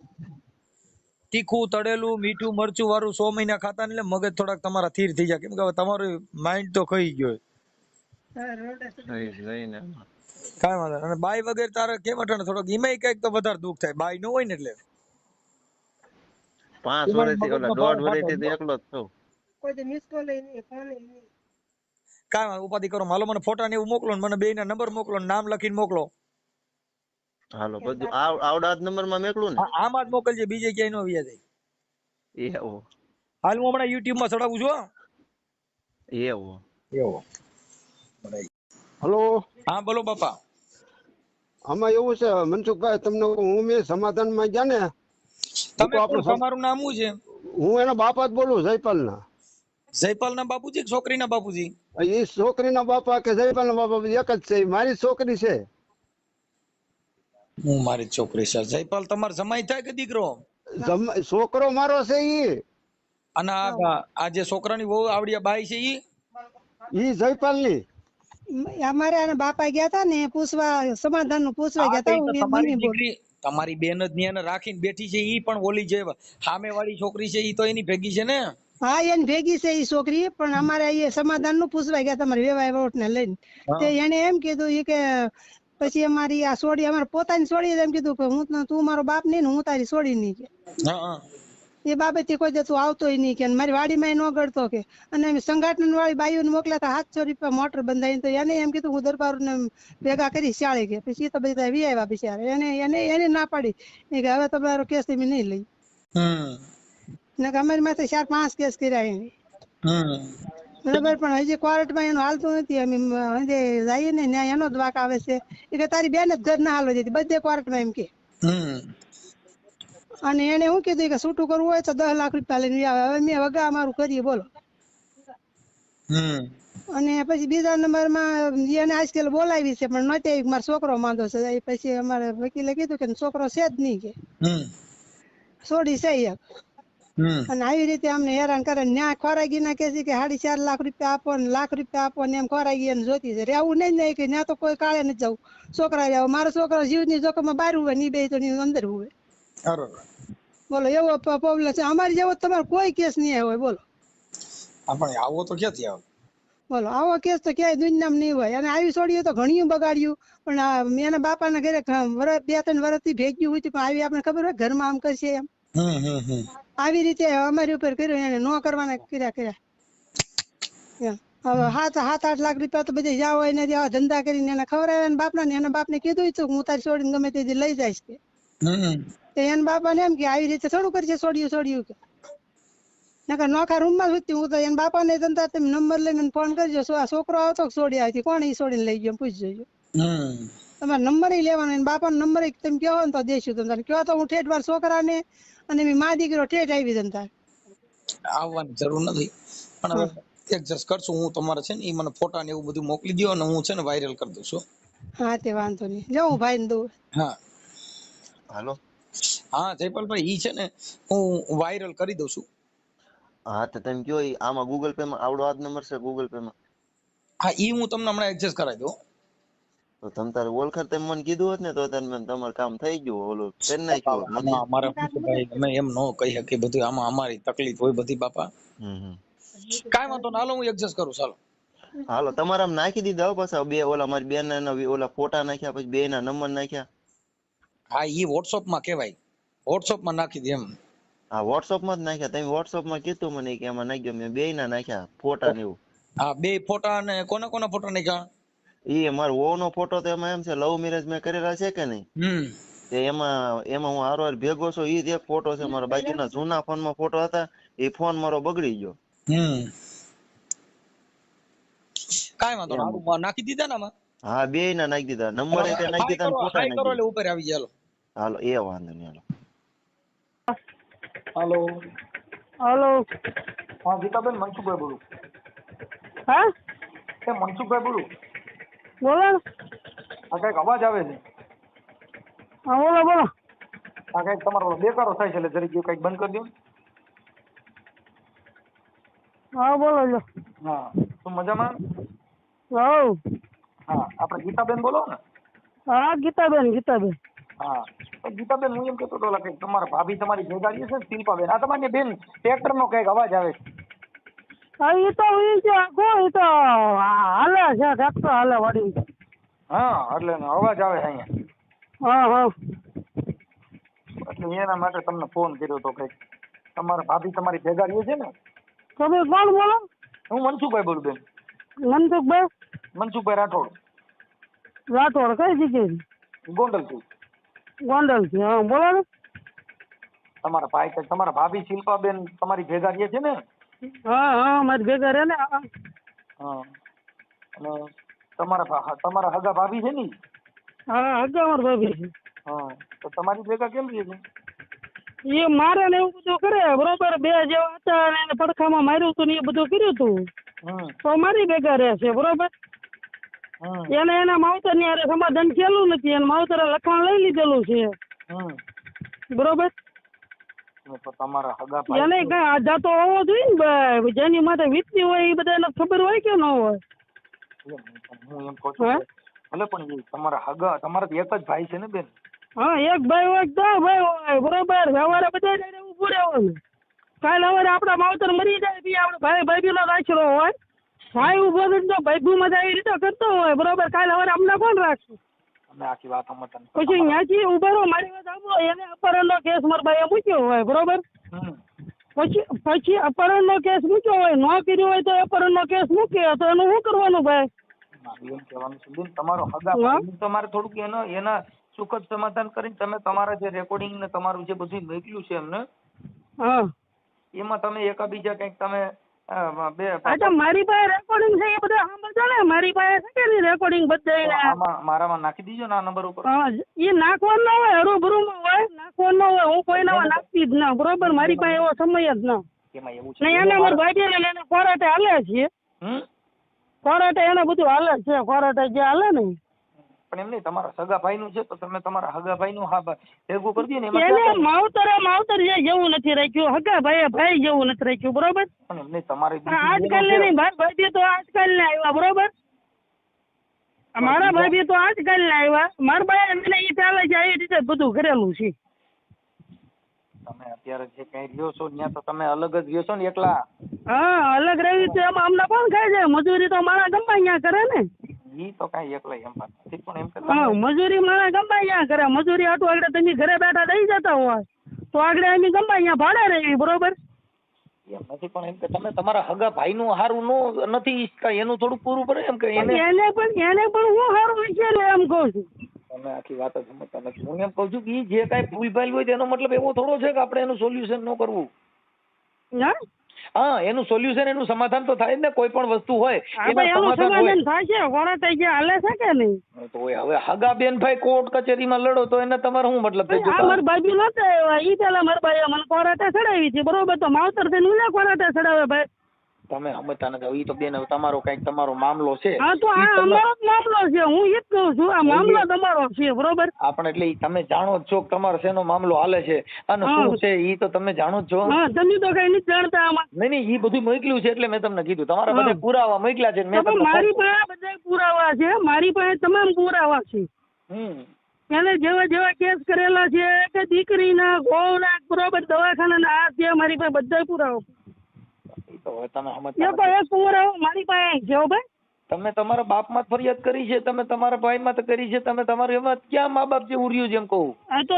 તીખું, તળેલું, મીઠું, મરચું વાળું 100 મહિના ખાતા ને એટલે મગજ થોડાક તમારા સ્થિર થઈ જાય. કેમ કે હવે તમારું માઇન્ડ તો ખઈ ગયો. લઈને કાંઈ વાંધો નહીં. અને બાઈ વગેરે તારે કેમ અટાણે થોડોક ઈમાય કઈક તો વધારે દુઃખ થાય. બાઈ ન હોય ને એટલે 5 વર્ષથી ઓલા 1.5 વર્ષથી તો એકલો જ છું. કોઈ મિસ કોલ નહીં, ફોન નહીં. કાંઈ વાંધો ઉપાધિ કરો. હાલો મને ફોટા ને એવું મોકલો ને મને બેયના નંબર મોકલો ને નામ લખીને મોકલો. હાલો બધું આવડા જ નંબર માં મેકલું ને? આમાં જ મોકલજે, બીજે ક્યાંય નો વ્યા જાય. એવું હાલ હું હમણાં YouTube માં ચડાવું છું. એવું હલો, હા બોલો બાપા. આમાં એવું છે મનસુખભાઈ, તમને હું મેં સમાધાન માં ગયા ને, તમે તમારું નામ શું છે? હું એના બાપા જ બોલું, જયપાલ ના. જયપાલ ના બાપુજી કે છોકરી ના બાપુજી? એ છોકરી ના બાપા કે જયપાલ ના બાપા એક જ છે. મારી છોકરી છે. હું મારી છોકરી છે. જયપાલ તમાર જમાઈ થાય કે દીકરો? છોકરો મારો છે. અને આ જે છોકરાની વહુ આવડિયા બાઈ છે ઈ જયપાલ ની. અમારે આના બાપા ગયા તા ને પૂછવા, સમાધાન નું પૂછવા ગયા તા. તમારી દીકરી તમારી બેન જ ને રાખીને બેઠી છે. ઈ પણ ઓલી જે સામે વાળી છોકરી છે ઈ તો એની ભેગી છે ને? હા એની ભેગી છે ઈ છોકરી, પણ અમારે અહીંયા સમાધાન નું પૂછવા ગયા તમારે વેવાય વોટ ને લઈને. તે એને એમ કીધું ઈ કે પછી અમારી આ સોડી, અમારે પોતાની સોડી એમ કીધું કે તું મારો બાપ નહીં ને હું તારી સોડી નહીં કે. એ બાબતે કોઈ દે તું આવતોય નહીં કે મારી વાડીમાં ન ગળતો કે. અને અમે સંગઠન વાળી બાઈઓને મોકલ્યા હતા 700 રૂપિયા મોટર બંધાઈને. તો એને એમ કીધું હું દરબાર ને ભેગા કરી શાળે કે. પછી એ તો બધા વી આવ્યા બિચારા. એને ના પાડી કે હવે તમારો કેસ તમે નહીં લઈ. ને અમારી માથે 4-5 કેસ કર્યા એને. બરાબર, પણ હજી કોર્ટમાં એનું હાલતું નથી. અમે જઈએ ને ત્યાં એનો જ વાક આવે છે. એ કે તારી બેન જ ઘર ના હાલવા દેતી, બધે કોર્ટમાં એમ કે. અને એને શું કીધું કે છૂટું કરવું હોય તો 10 લાખ રૂપિયા લઈને આવે. હવે મેં વગા અમારું કરીએ બોલો. અને પછી બીજા નંબરમાં એને આજકાલ બોલાવી છે પણ નથી. મારો છોકરો માંદો છે. પછી અમારે વકીલે કીધું કે છોકરો છે જ નહીં કે, છોડી છે એક. અને આવી રીતે અમને હેરાન કરે. ન્યા ખોરાગી ના કે છે કે 4.5 લાખ રૂપિયા આપો ને 1 લાખ રૂપિયા આપો ને એમ ખોરાગી એને જોતી છે. રહેવું નહીં કે ત્યાં તો કોઈ કાળે નથી જવું. છોકરા રહેવું. મારો છોકરો જીવની જોખમમાં બહાર હોય ને, બે તો અંદર હોય. બોલો એવો પ્રોબ્લેમ છે. અમારી જેવો તમારે કોઈ કેસ નહીં આવ્યો હોય બોલો. આપણે આવો તો ક્યાંથી આવે? બોલો આવો કેસ તો ક્યાંય દુનિયામાં નહીં હોય. અને આવી છોડીઓ તો ઘણું બગાડ્યું. પણ એના બાપાના ઘરે 2-3 વર્ષથી ભેગ્યું હોય પણ આવી આપણે ખબર હોય ઘરમાં આમ કરશે એમ. આવી રીતે અમારી ઉપર કર્યું. એને નો કરવાના કર્યા. હવે 7-8 લાખ રૂપિયા તો બધે જાવ હોય ને આવા ધંધા કરીને એને ખવડાવ્યા. બાપના ને એના બાપને કીધું હું તારી છોડીને ગમે તે લઈ જઈશ કે. એના બાપાને એમ કે આવી રીતે થોડું કરશે છોડ્યું કે. નકર નોખા રૂમમાં સુતી હું તો એના બાપાને ધંધા તમે નંબર લઈને ફોન કરજો. આ છોકરો આવતો છોડી આવી કોણ એ છોડીને લઈ ગયો પૂછજો. તમારે નંબર લેવાનો. એના બાપાનો નંબર તમે કહો ને તો દેશું તમને. કહો તો હું ઠેઠ વાર છોકરાને અને મા દીકરો ઠેઠ આવી જતા. આવવાની જરૂર નથી પણ હવે એડજસ્ટ કરશું. હું તમારે છે ને ઈ મને ફોટા ને એવું બધું મોકલી દો અને હું છે ને વાયરલ કરી દઉં છું. હા તે વાંધો નહીં. જાઉં ભાઈ ને દઉં. હા હાલો. હા જયપાલભાઈ ઈ છે ને હું વાયરલ કરી દઉં છું. હા તો તમે કયો આમાં ગૂગલ પે માં આવડો આ નંબર છે ગૂગલ પે માં? હા ઈ હું તમને હમણાં એડજસ્ટ કરાવી દઉં. તો તમે તારે ઓળખાણ તમે મને કીધું હોત ને તો તમારું કામ થઈ ગયું, ઓલું કરી નાખ્યું હોત. આમાં અમારે શું છે ભાઈ, અમે એમ ન કહી શકીએ બધું, આમાં અમારી તકલીફ હોય બધી બાપા. કાંઈ વાંધો ના, હાલો હું એડજસ્ટ કરું. ચાલો હાલો તમારે આમ નાખી દીધા પાછા બે ઓલા મારી બેન ના ઓલા ફોટા નાખ્યા, પછી બે ના નંબર નાખ્યા. હા ઈ વોટ્સઅપ માં કેવાય, વોટ્સઅપ માં નાખી દે એમ. હા વોટ્સઅપ માં જ નાખ્યા. તમે વોટ્સઅપ માં કીધું મને કે એમાં નાખ્યો, મેં બે ના નાખ્યા ફોટા ને એવું. હા બે ફોટા. અને કોના કોના ફોટા નાખ્યા? એ મારો વહુ નો ફોટો તો એમાં એમ છે લવ મેરેજ મેં કરેલા છે કે નહીં, એમાં હું હારો ભેગો છું ઈ જ એક ફોટો છે મારો. બાકીના જૂના ફોન માં ફોટો હતા, એ ફોન મારો બગડી ગયો. કાંઈ વાંધો ના, નાખી દીધા ને આમાં. હા બે ના નાખી દીધા, નંબર નાખી દીધા, ફોટા નાખી દીધા. ઉપર આવી જાય. હાલો એ વાંધો નહીં. હાલો હાલો. હા ગીતાબેન, મનસુખભાઈ બોલું. હા એ મનસુખભાઈ બોલું. બોલો ને. આ કઈક અવાજ આવે છે. હા બોલો બોલો. આ કઈક તમારો બેકારો થાય છે, એટલે જરી ગયું કઈક બંધ કરી દો. હા બોલો જો. હા શું મજામાં? હા આપણે ગીતાબેન બોલો ને? હા ગીતાબેન, ગીતાબેન. હા તો ગીતાબેન, હું એમ કહેતો હતો કે તમારા ભાભી તમારી ભેગા છે ને, શિલ્પાબેન, આ તમારી બેન ટ્રેક્ટર નો કઈક અવાજ આવે છે. હા એ તો ઈ છે આખો, ઈ તો હાલે છે, ટ્રેક્ટર હાલે વાડી. હા એટલે અવાજ આવે છે અહીંયા. હા હા. એટલે એના માટે તમને ફોન કર્યો હતો. કઈક તમારા ભાભી તમારી ભેગા છે ને? તમે કોણ બોલો? હું મનસુખભાઈ બોલું બેન. મનસુખભાઈ? મનસુખભાઈ રાઠોડ. રાઠોડ કઈ જગ્યાએ? ગોંડલ થી. ગોંડલ થી. હા બોલો ને. તમારા ભાઈ, તમારા ભાભી શિલ્પાબેન તમારી ભેગા છે ને? હા હા મારી ભેગા રે ને. હા અને તમારા હગા ભાભી છે ને? હા હગા મારા ભાભી છે. હા તો તમારી ભેગા કેમ રહે છે? એ મારે ને એવું બધું કરે બરોબર, બે જેવા હતા અને એને પડખામાં માર્યું હતું ને એ બધું કર્યું હતું, તો મારી ભેગા રહે છે બરોબર. એને એના માવતર ની હારે સમાધાન થયેલું નથી, એને માવતરે લખાણ લઈ લીધેલું છે બરોબર. તમારા હગા એને કઈ આધા તો હોવો જોઈએ ને ભાઈ, જેની માટે વીતતી હોય એ બધાને ખબર હોય કે ન હોય? હું એમ કહું છું ભલે, પણ તમારા હગા, તમારા એક જ ભાઈ છે ને બેન? હા એક ભાઈ હોય, દો ભાઈ હોય બરોબર. સવારે બધા ઉભું રહેવાનું. કાલે સવારે આપડા માવતર મરી જાય બી આપડે ભાઈ ભાભી નો રાખેલો હોય, ભાઈ ઉભો તો ભાઈ મજા એ રીતે કરતો હોય બરોબર. કાલે સવારે અમને કોણ રાખશે? આખી વાત સમજતા પછી ત્યાંથી ઉભા રહો, મારી વાત સાંભળો. એને અપહરણ નો કેસ મારા ભાઈએ મૂક્યો હોય બરોબર. પછી અપહરણ નો કેસ મૂક્યો હોય, ન કર્યો હોય તો અપહરણ નો કેસ મૂક્યો તો એનું શું કરવાનું ભાઈ? એમ કહેવાનું છે બેન, તમારો હગા તમારે થોડુંક એના સુખદ સમાધાન કરીને તમે તમારા જે રેકોર્ડિંગ ને તમારું જે બધું મોકલ્યું છે એમને, એમાં તમે એકાબીજા કઈક તમે મારી પાસે રેકોર્ડિંગ છે એ બધા સાંભળજો ને. મારી પાસે છે કે રેકોર્ડિંગ બધા મારામાં નાખી દીજો ને આ નંબર ઉપર. એ નાખવાનું ના હોય, હરૂભરૂ માં હોય, નાખવાનું ના હોય. હું કોઈના નાખતી જ ના બરોબર. મારી પાસે એવો સમય જ ના. એમાં એવું છે એને મારા ભાઈ ને એને કોરાટે હાલે છે, કોરાટે એને બધું હાલે છે, કોરાટે જે હાલે ને. પણ એમ નહીં, તમારા સગા ભાઈ નું છે તો તમે તમારા હગા ભાઈ નું ભેગું કરી દો ને. એને માવતર જેવું નથી રાખ્યું, હગા ભાઈ જેવું નથી રાખ્યું બરોબર. પણ એમ નહીં, તમારે આજકાલ ને ભાઈ તો આજકાલ ને આવ્યા બરોબર. મારા ભાઈ તો આજકાલ ને આવ્યા. મારા ભાઈ મને એ ચાલે છે એ રીતે બધું કરેલું છે. તમે અત્યારે જે કઈ રહ્યો છો ત્યાં તો તમે અલગ જ રહ્યો છો ને એકલા? હા અલગ રહી છે, એમાં અમને કોણ ખાય છે? મજૂરી તો મારા ગમે અહીંયા કરે ને. ઈ તો કઈ એકલા એમ વાત નથી, પણ એમ કે મજૂરી મારા ગમે અહીંયા કરે. મજૂરી આટલું આગળ તમે ઘરે બેઠા દઈ જતા હોય તો આગળ અમે ગમે અહીંયા ભાડે રહી બરોબર. એમ નથી, પણ એમ કે તમે તમારા હગા ભાઈ નું હારું નથી ઈચ્છતા, એનું થોડું પૂરું પડે એમ કે એને પણ હું હારું વિચાર એમ કઉ છું. તમે આખી વાત જ સમજતા નથી. હું એમ કઉ છું કે જે કઈ ભૂલ ભાલ હોય તેનો મતલબ એવો થોડો છે કે આપણે એનું સોલ્યુશન ન કરવું. હા એનું સોલ્યુશન, એનું સમાધાન તો થાય જ ને. કોઈ પણ વસ્તુ હોય એનું સમાધાન થાય છે. કોર્ટ થઈ ગયા હાલે છે કે નહીં? તો હવે હગા બેન ભાઈ કોર્ટ કચેરીમાં લડો તો એને તમારે શું મતલબ? મારા ભાઈ નતા ઈ પેલા મારા ભાઈ મને કોર્ટે ચડાવી છે બરોબર. તો માવતર થઈને કોર્ટે ચડાવે ભાઈ. તમે સમજતા નથી. ઈ તો બેન હવે તમારો કઈક તમારો મામલો છે. હા તો આ અમારો જ મામલો છે, હું એ જ કહું છું, આ મામલો તમારો છે બરોબર. આપણે એટલે તમે જાણો જ છો કે તમારો શેનો મામલો હાલે છે અને શું છે ઈ તો તમે જાણો જ છો. હા તમે તો કઈ નથી જાણતા આમાં. નહીં ઈ બધું મોકલ્યું છે એટલે મેં તમને કીધું તમારા બધા પુરાવા મોકલ્યા છે. મેં મારી પાસે બધા પુરાવા છે, મારી પાસે તમામ પુરાવા છે. એને જેવા જેવા કેસ કરેલા છે કે દીકરીના ગોળના બરોબર દવાખાના આ છે, મારી પાસે બધા પુરાવા. મારી પાસે છે ભાઈ. તમે તમારા બાપ માં ફરિયાદ કરી છે, તમે તમારા ભાઈ માં કરી છે, તમે તમારું એમાં ક્યાં મા બાપ જેવું રહ્યું છે એમ કહું. આ તો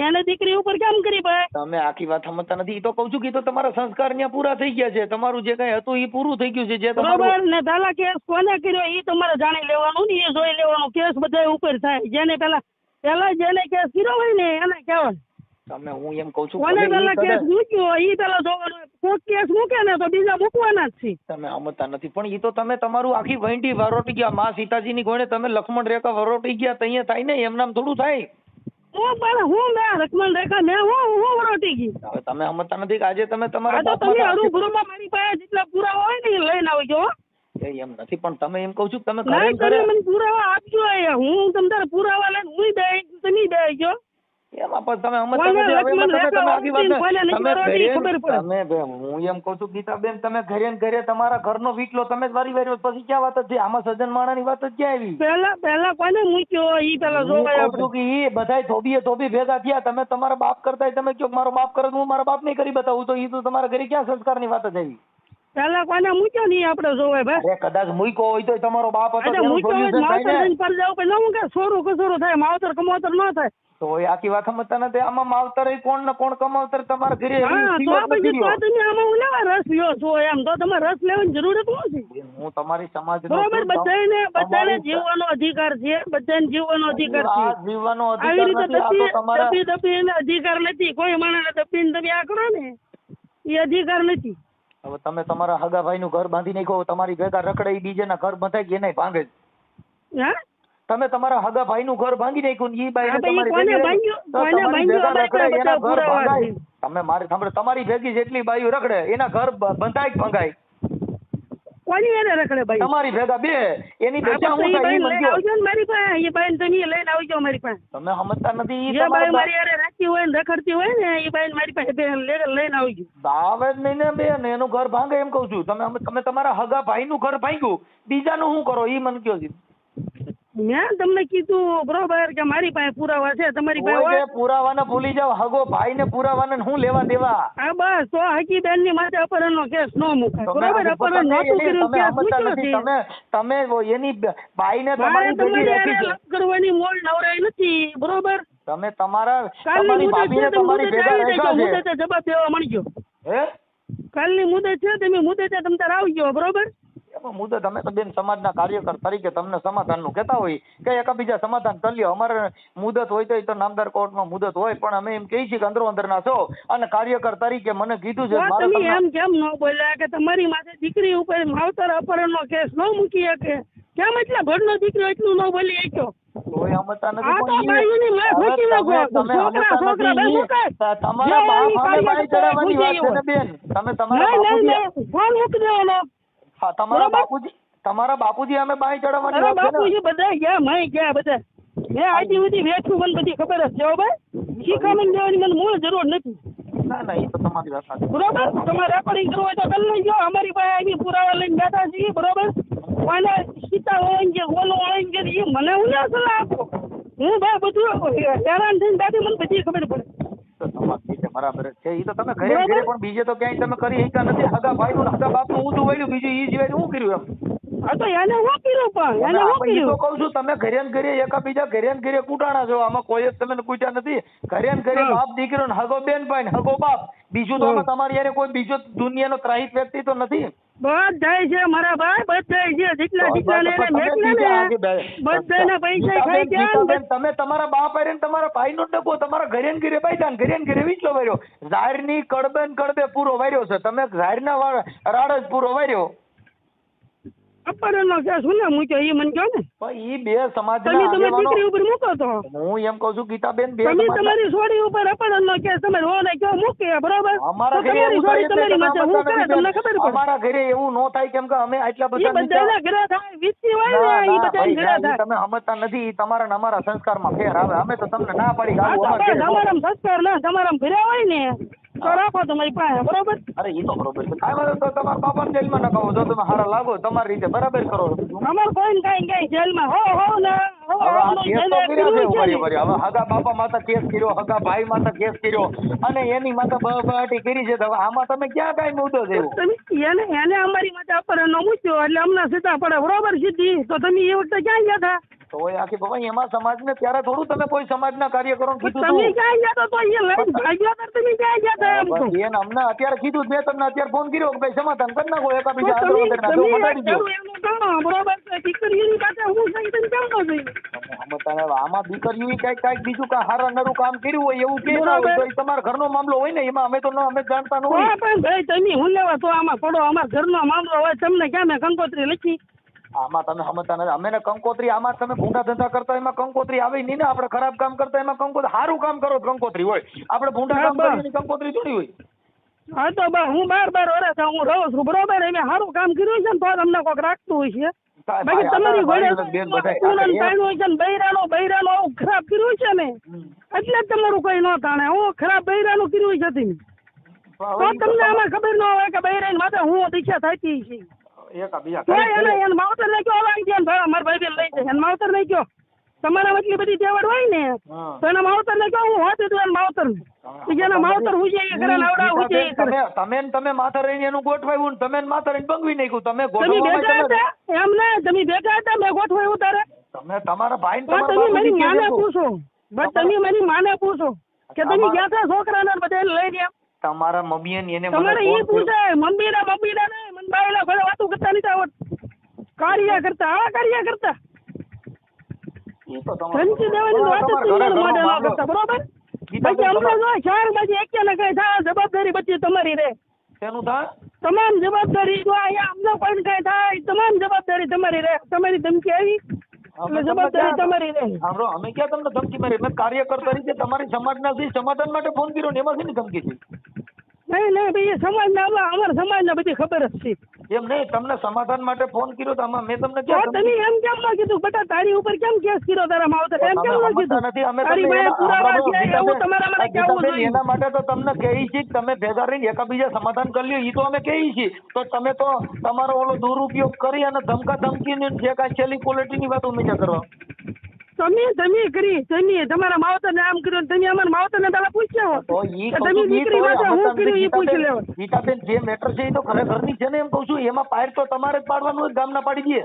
એને દીકરી ઉપર કેમ કરી ભાઈ? તમે આખી વાત સમજતા નથી. તો કઉ છું કે તો તમારા સંસ્કાર ત્યાં પૂરા થઈ ગયા છે, તમારું જે કઈ હતું એ પૂરું થઈ ગયું છે. જે બરોબર ને પેલા કેસ કોને કર્યો એ તમારે જાણી લેવાનું ને, એ જોઈ લેવાનું. કેસ બધા ઉપર થાય, જેને પેલા જેને કેસ કર્યો હોય ને એને કહેવાય. તમે હું એમ કઉ છું કોને પેલા કેસ મૂક્યો એ પેલા જોવાનું. કોક કેસ મૂકે ને તો બીજા મૂકવાના જ છે. તમે સમજતા નથી. પણ એ તો તમે તમારું આખી વંટી વરોટી ગયા. માં સીતાજીની ગોળે તમે લક્ષ્મણ રેખા વરોટી ગયા, તૈયા થાય ને એમ નામ થોડું થાય. હું મેં લક્ષ્મણ રેખા મેં હું વરોટી ગઈ. હવે તમે સમજતા નથી કે આજે તમે તમારા તમે હરુભરુમાં મારી પાસે જેટલા પુરાવા હોય ને એ લઈને આવજો. એમ નથી પણ તમે એમ કઉ છું તમે મને પુરાવા આપજો. હું તમારા પુરાવા લઈને હું તમે દઈ ગયો. એમાં પણ તમે સમજતા નથી. હું એમ કઉ છું ગીતાબેન, તમે ઘરે ને ઘરે તમારા ઘરનો વીટલો તમે જ વારી વાર્યો, પછી ક્યાં વાત છે આમાં? સજ્જન માણાની વાત જ ક્યાં આવી? પેલા કોને મૂક્યો ઈ પેલા જોવાય. ઈ બધાય ધોબી ભેગા થયા. તમે તમારા બાપ કરતા તમે કયો મારો બાપ કરે, હું મારા બાપ નહીં કરી બતાવું, તો ઈ તો તમારા ઘરે ક્યાં સંસ્કારની વાત જ આવી? પેલા કોને મૂક્યો નહીં આપડે જોવાય ભાઈ. કદાચ મૂક્યો હોય તો તમારો બાપ હતો. સોરું કસોરું થાય, માવતર કમાવતર ન થાય તો આખી વાત સમજતા નથી. આમાં માવતર કોણ ને કોણ કમાવતર તમારા ઘરે. રસ લ્યો છો એમ તો તમારે રસ લેવાની જરૂર નથી. હું તમારી સમાજ બરોબર, બધાને જીવવાનો અધિકાર છે, બધાને જીવવાનો અધિકાર છે. જીવવાનો આવી રીતે દબી અધિકાર નથી. કોઈ માણસ દબીને તમે આ કરો ને એ અધિકાર નથી. હવે તમે તમારા હગા ભાઈ નું ઘર બાંધી નાખો, તમારી ભેગા રખડે બીજેના ઘર બંધાય એને ભાંગે. તમે તમારા હગા ભાઈ નું ઘર ભાંગી નાખ્યું ને ઈ બાઈ તમે મારે સાંભળો, તમારી ભેગી જેટલી બાઈઓ રખડે એના ઘર બંધાય ભંગાય. કોની એને રખડે ભાઈ? તમારી ભેગા બે એની બેચા હું થાય મારી પાસે. એ બાઈ તમે લઈને આવજો મારી પાસે. તમે સમજતા નથી. જે બાઈ મારી યારે રાખતી હોય ને રખડતી હોય ને એ બાઈ મારી પાસે લઈને આવજો. આવે જ નહીં ને બેન, એનું ઘર ભાંગે એમ કઉ છું. તમે તમારા હગા ભાઈ નું ઘર ભાંગ્યું, બીજાનું શું કરો ઈ મને કયો છે? મેં તમને કીધું બરોબર કે મારી પાસે પુરાવા છે, તમારી પાસે પુરાવાને ભૂલી જાવ. હગો ભાઈ ને પુરાવાને શું લેવા દેવા? હા બસ તો હકીબેન ની માથે અપહરણ નો કેસ ન મુકાય. બરોબર, અપહરણ નહોતું કર્યું, કેસ મૂક્યો છે. તમે એની બાઈ ને તમારી કરવાની મોલ નવરાઈ નથી. બરોબર, તમે તમારા તમારી ભાભીને તમારી ભેગા રહેશો છે. જવાબ દેવા મળજો. કાલની મુદત છે, તમે મુદતે તમ તાર આવજો. બરોબર, મુદત અમે તો બેન સમાજના કાર્યકર તરીકે તમને સમાધાન નું કહેતા હોય કે એકબીજા સમાધાન કરી લ્યો. અમારે મુદત હોય તો નામદાર કોર્ટમાં મુદત હોય, પણ અમે એમ કહી છીએ કે અંદરો અંદર ના છો અને કાર્યકર તરીકે મને કીધું છે. તમે એમ કેમ ન બોલ્યા કે તમારી માથે દીકરી ઉપર માવતર અપહરણ નો કેસ ન મૂકી શકે? કેમ એટલા ભરનો દીકરો એટલું ન બોલી શક્યો? કોઈ સમજતા નથી. તમારા બાપુજી અમે બાઈ ચડાવવાની બાપુજી બધા ગયા, મેં ગયા બધા. મેં આજે સુધી વેઠું, મને બધી ખબર જ છે ભાઈ. શીખામણ દેવાની મને મૂળ જરૂર નથી. ના ના, એ તો તમારી વાત સાચી. બરોબર, તમારે રેકોર્ડિંગ કરવું હોય તો કરી લેજો. અમારી પાસે આવી પુરાવા લઈને બેઠા છીએ. બરોબર, અને સીતા હોય કે ઓલો હોય કે એ મને હું ના સલાહ આપો. હું ભાઈ બધું હેરાન થઈને બેઠી, મને બધી ખબર પડે. બરાબર છે. એ તો તમે ઘરે ઘરે પણ બીજે તો ક્યાંય તમે કરી શક્યા નથી. હગા ભાઈ નું હગા બાપ નું ઊંધું વળ્યું, બીજું એ સિવાય શું કર્યું એમ? હા તો એને શું કર્યું? પણ એને શું કર્યું? તો કઉ છું તમે ઘરે ને ઘરે એકબીજા ઘરે ને ઘરે કૂટાણા છો. આમાં કોઈ જ તમે કૂટ્યા નથી. ઘરે ને ઘરે બાપ દીકરો ને હગો બેન ભાઈ ને હગો બાપ, બીજું તો તમારી યારે કોઈ બીજો દુનિયાનો ત્રાહિત વ્યક્તિ તો નથી. બધાય છે મારા ભાઈ, બધાય છે. જેટલા બધાના પૈસા ખાઈ ગયા. તમે તમારા બાપ આરે તમારા ભાઈ નો ડબ્બો તમારા ઘરે ને ઘરે બાઈધા ને ઘરે ને ઘરે વીચલો વાર્યો. જાહેર ની કડબે ને કડબે પૂરો વાર્યો છે તમે. જાહેર ના રાડ જ પૂરો વાર્યો. અપહરણ નો કેસ હું ને મૂક્યો એ મને કહો ને. પણ ઈ બે સમાજના તમે તમારી આગેવાનો દીકરી ઉપર મૂકો તો હું એમ કહું છું ગીતાબેન બે તમે સમાજના તમારી છોડી ઉપર અપહરણ નો કેસ તમે રોને કેવો મૂકે બરોબર અમારા તો ઘરે તમારી એવું છોડી થાય તમારી એટલે માથે હું કરે તમને ખબર પડે અમારા ઘરે એવું ન થાય કેમ કે અમે આટલા એ બધા બધાના ઘરે થાય વીતી હોય ને એ બધાના ઘરે થાય તમે સમજતા નથી ઈ તમારા ને અમારા સંસ્કારમાં ફેર આવે અમે તો તમને ના પાડી હા ગાલું તો અમારા ઘરે ન તમારા સંસ્કાર ના તમારા ઘરે હોય ને તો રાખો તમારી પાસે બરોબર અરે ઈ તો બરોબર છે કાંઈ વાંધો તો તમારા બાપાને જેલમાં નખાવો જો તમે હારા લાગો તમારી રીતે બરાબર કરો છો બીજું અમાર કોઈ કઈ જેલમાં હો ને હવે આ કેસ તો કર્યા છે ઉભારી ઉભારી હવે હગા બાપા માતા કેસ કર્યો હગા ભાઈ માતા કેસ કર્યો અને એની માતા બહાટી કરી છે તો હવે આમાં તમે ક્યાં કાંઈ મુદ્દો છે એવો એને અમારી માથે અપહરણ નો મૂક્યો એટલે અમને સીધા પડે બરોબર સીધી તો તમે એ વખતે ક્યાં ગયા હતા તો આખી બાબા એમાં સમાજને ત્યારે થોડું તમે કોઈ સમાજના કાર્યકરોને કીધું તમે ક્યાં ગયા હતા તો એ લઈને ભાગ્યો હતા તમે ક્યાં ગયા હતા એમ તો બેન અમને અત્યારે કીધું મેં તમને અત્યારે ફોન કર્યો કે ભાઈ સમાધાન કરી નાખો એકાબીજા તમે આંદોલન કરી નાખો મટાડી દો એનું ગણો બરોબર છે દીકરીની પાસે હું સહી તમે કેમ ન જોઈએ આમાં દીકરીઓ કઈક બીજું કાંઈ હારા નરું કામ કર્યું હોય એવું કે ના હોય તો ઈ તમારા ઘરનો મામલો હોય ને એમાં અમે તો અમે જાણતા ન હોય પણ ભાઈ તમે હું લેવા તો આમાં પડો અમારા ઘરનો મામલો હોય તમને ક્યાં મેં કંકોત્રી લખી આમાં તમે સમજતા નથી અમે કંકોત્રી આમાં તમે ભૂંડા ધંધા કરતા એમાં કંકોત્રી આવે નહીં ને આપણે ખરાબ કામ કરતા એમાં કંકોત્રી સારું કામ કરો કંકોત્રી હોય આપણે ભૂંડા કામ કરીએ કંકોત્રી થોડી હોય હા તો હું બાર વર્ષ હું રહું છું બરોબર એમ સારું કામ કર્યું છે ને તો તમને કોઈક રાખતું હોય છે બાકી તમારી ઘોડે બૈરાનો આવું ખરાબ કર્યું છે ને એટલે જ તમારું કઈ ન તાણે હું ખરાબ બૈરાનું કર્યું છે તો તમને આમાં ખબર ન હોય કે બૈરાની માથે હું દીક્ષા થતી છે માવતર ને કયો મારા ભાઈ બેન લઈ જાય માવતર ને કયો તમારા એટલી બધી તેવડ હોય ને તો એના માવતર ને કહું હોતી તું એના માવતર જેના માવતર હું છે એ કરે નવડા હું છે એ કરે તમે માથા રહીને એનું ગોઠવાયું તમે માથા રહીને બંગવી નાખ્યું તમે ભેગા હતા એમ ને તમે ભેગા હતા મેં ગોઠવાયું તારે તમે તમારા ભાઈ તમે મારી માને પૂછો બસ તમે મારી માને પૂછો કે તમે ગયા હતા છોકરાને બધા લઈ ગયા તમારા મમ્મી એને તમારે એ પૂછે મમ્મી ના નહીં મને બાયલા ઘરે વાતું કરતા નથી આવડતું કાર્ય કરતા ધમકી દેવાની વાત જ કરતા બરોબર પછી અમને જો 4 બાજુ એક ને કઈ થાય જવાબદારી બચી તમારી રે શેનું થાય તમામ જવાબદારી જો અહીંયા અમને કોઈ કઈ થાય તમામ જવાબદારી તમારી રે તમારી ધમકી આવી એટલે જવાબદારી તમારી રહે સાંભળો અમે ક્યાં તમને ધમકી મારી અમે કાર્યકર તરીકે તમારી સમાજના સમાધાન માટે ફોન કર્યો ને એમાં શેની ધમકી છે નહીં ભાઈ સમાજના અમારા સમાજના બધી ખબર જ છે એમ નહીં તમને સમાધાન માટે ફોન કર્યો તો આમાં મેં તમને તમે એમ કેમ ન કીધું બટા તારી ઉપર કેમ કેસ કર્યો તારા માવતર એમ કેમ ન કીધું નથી અમે તારી પાસે પુરાવા છે એવું તમારા મને કહેવું જોઈએ એના માટે તો તમને કહી છીએ તમે ભેગા રહીને એકાબીજા સમાધાન કરી લ્યો એ તો અમે કહી છીએ તો તમે તો તમારો ઓલો દુરુપયોગ કરી અને ધમકા ધમકીને જે કાંઈ છેલ્લી ક્વોલિટીની વાત ઉમેજા કરવા તમે કરી તમે તમારા માવતર ને આમ કર્યું તમે અમારા માવતર ને પેલા પૂછ્યા તો તમે દીકરી માટે હું કર્યું એ પૂછી લેવો ગીતાબેન જે મેટર છે એ તો ખરેખરની છે ને એમ કહું છું એમાં પાયર તો તમારે જ પાડવાનું હોય ગામના પાડી દઈએ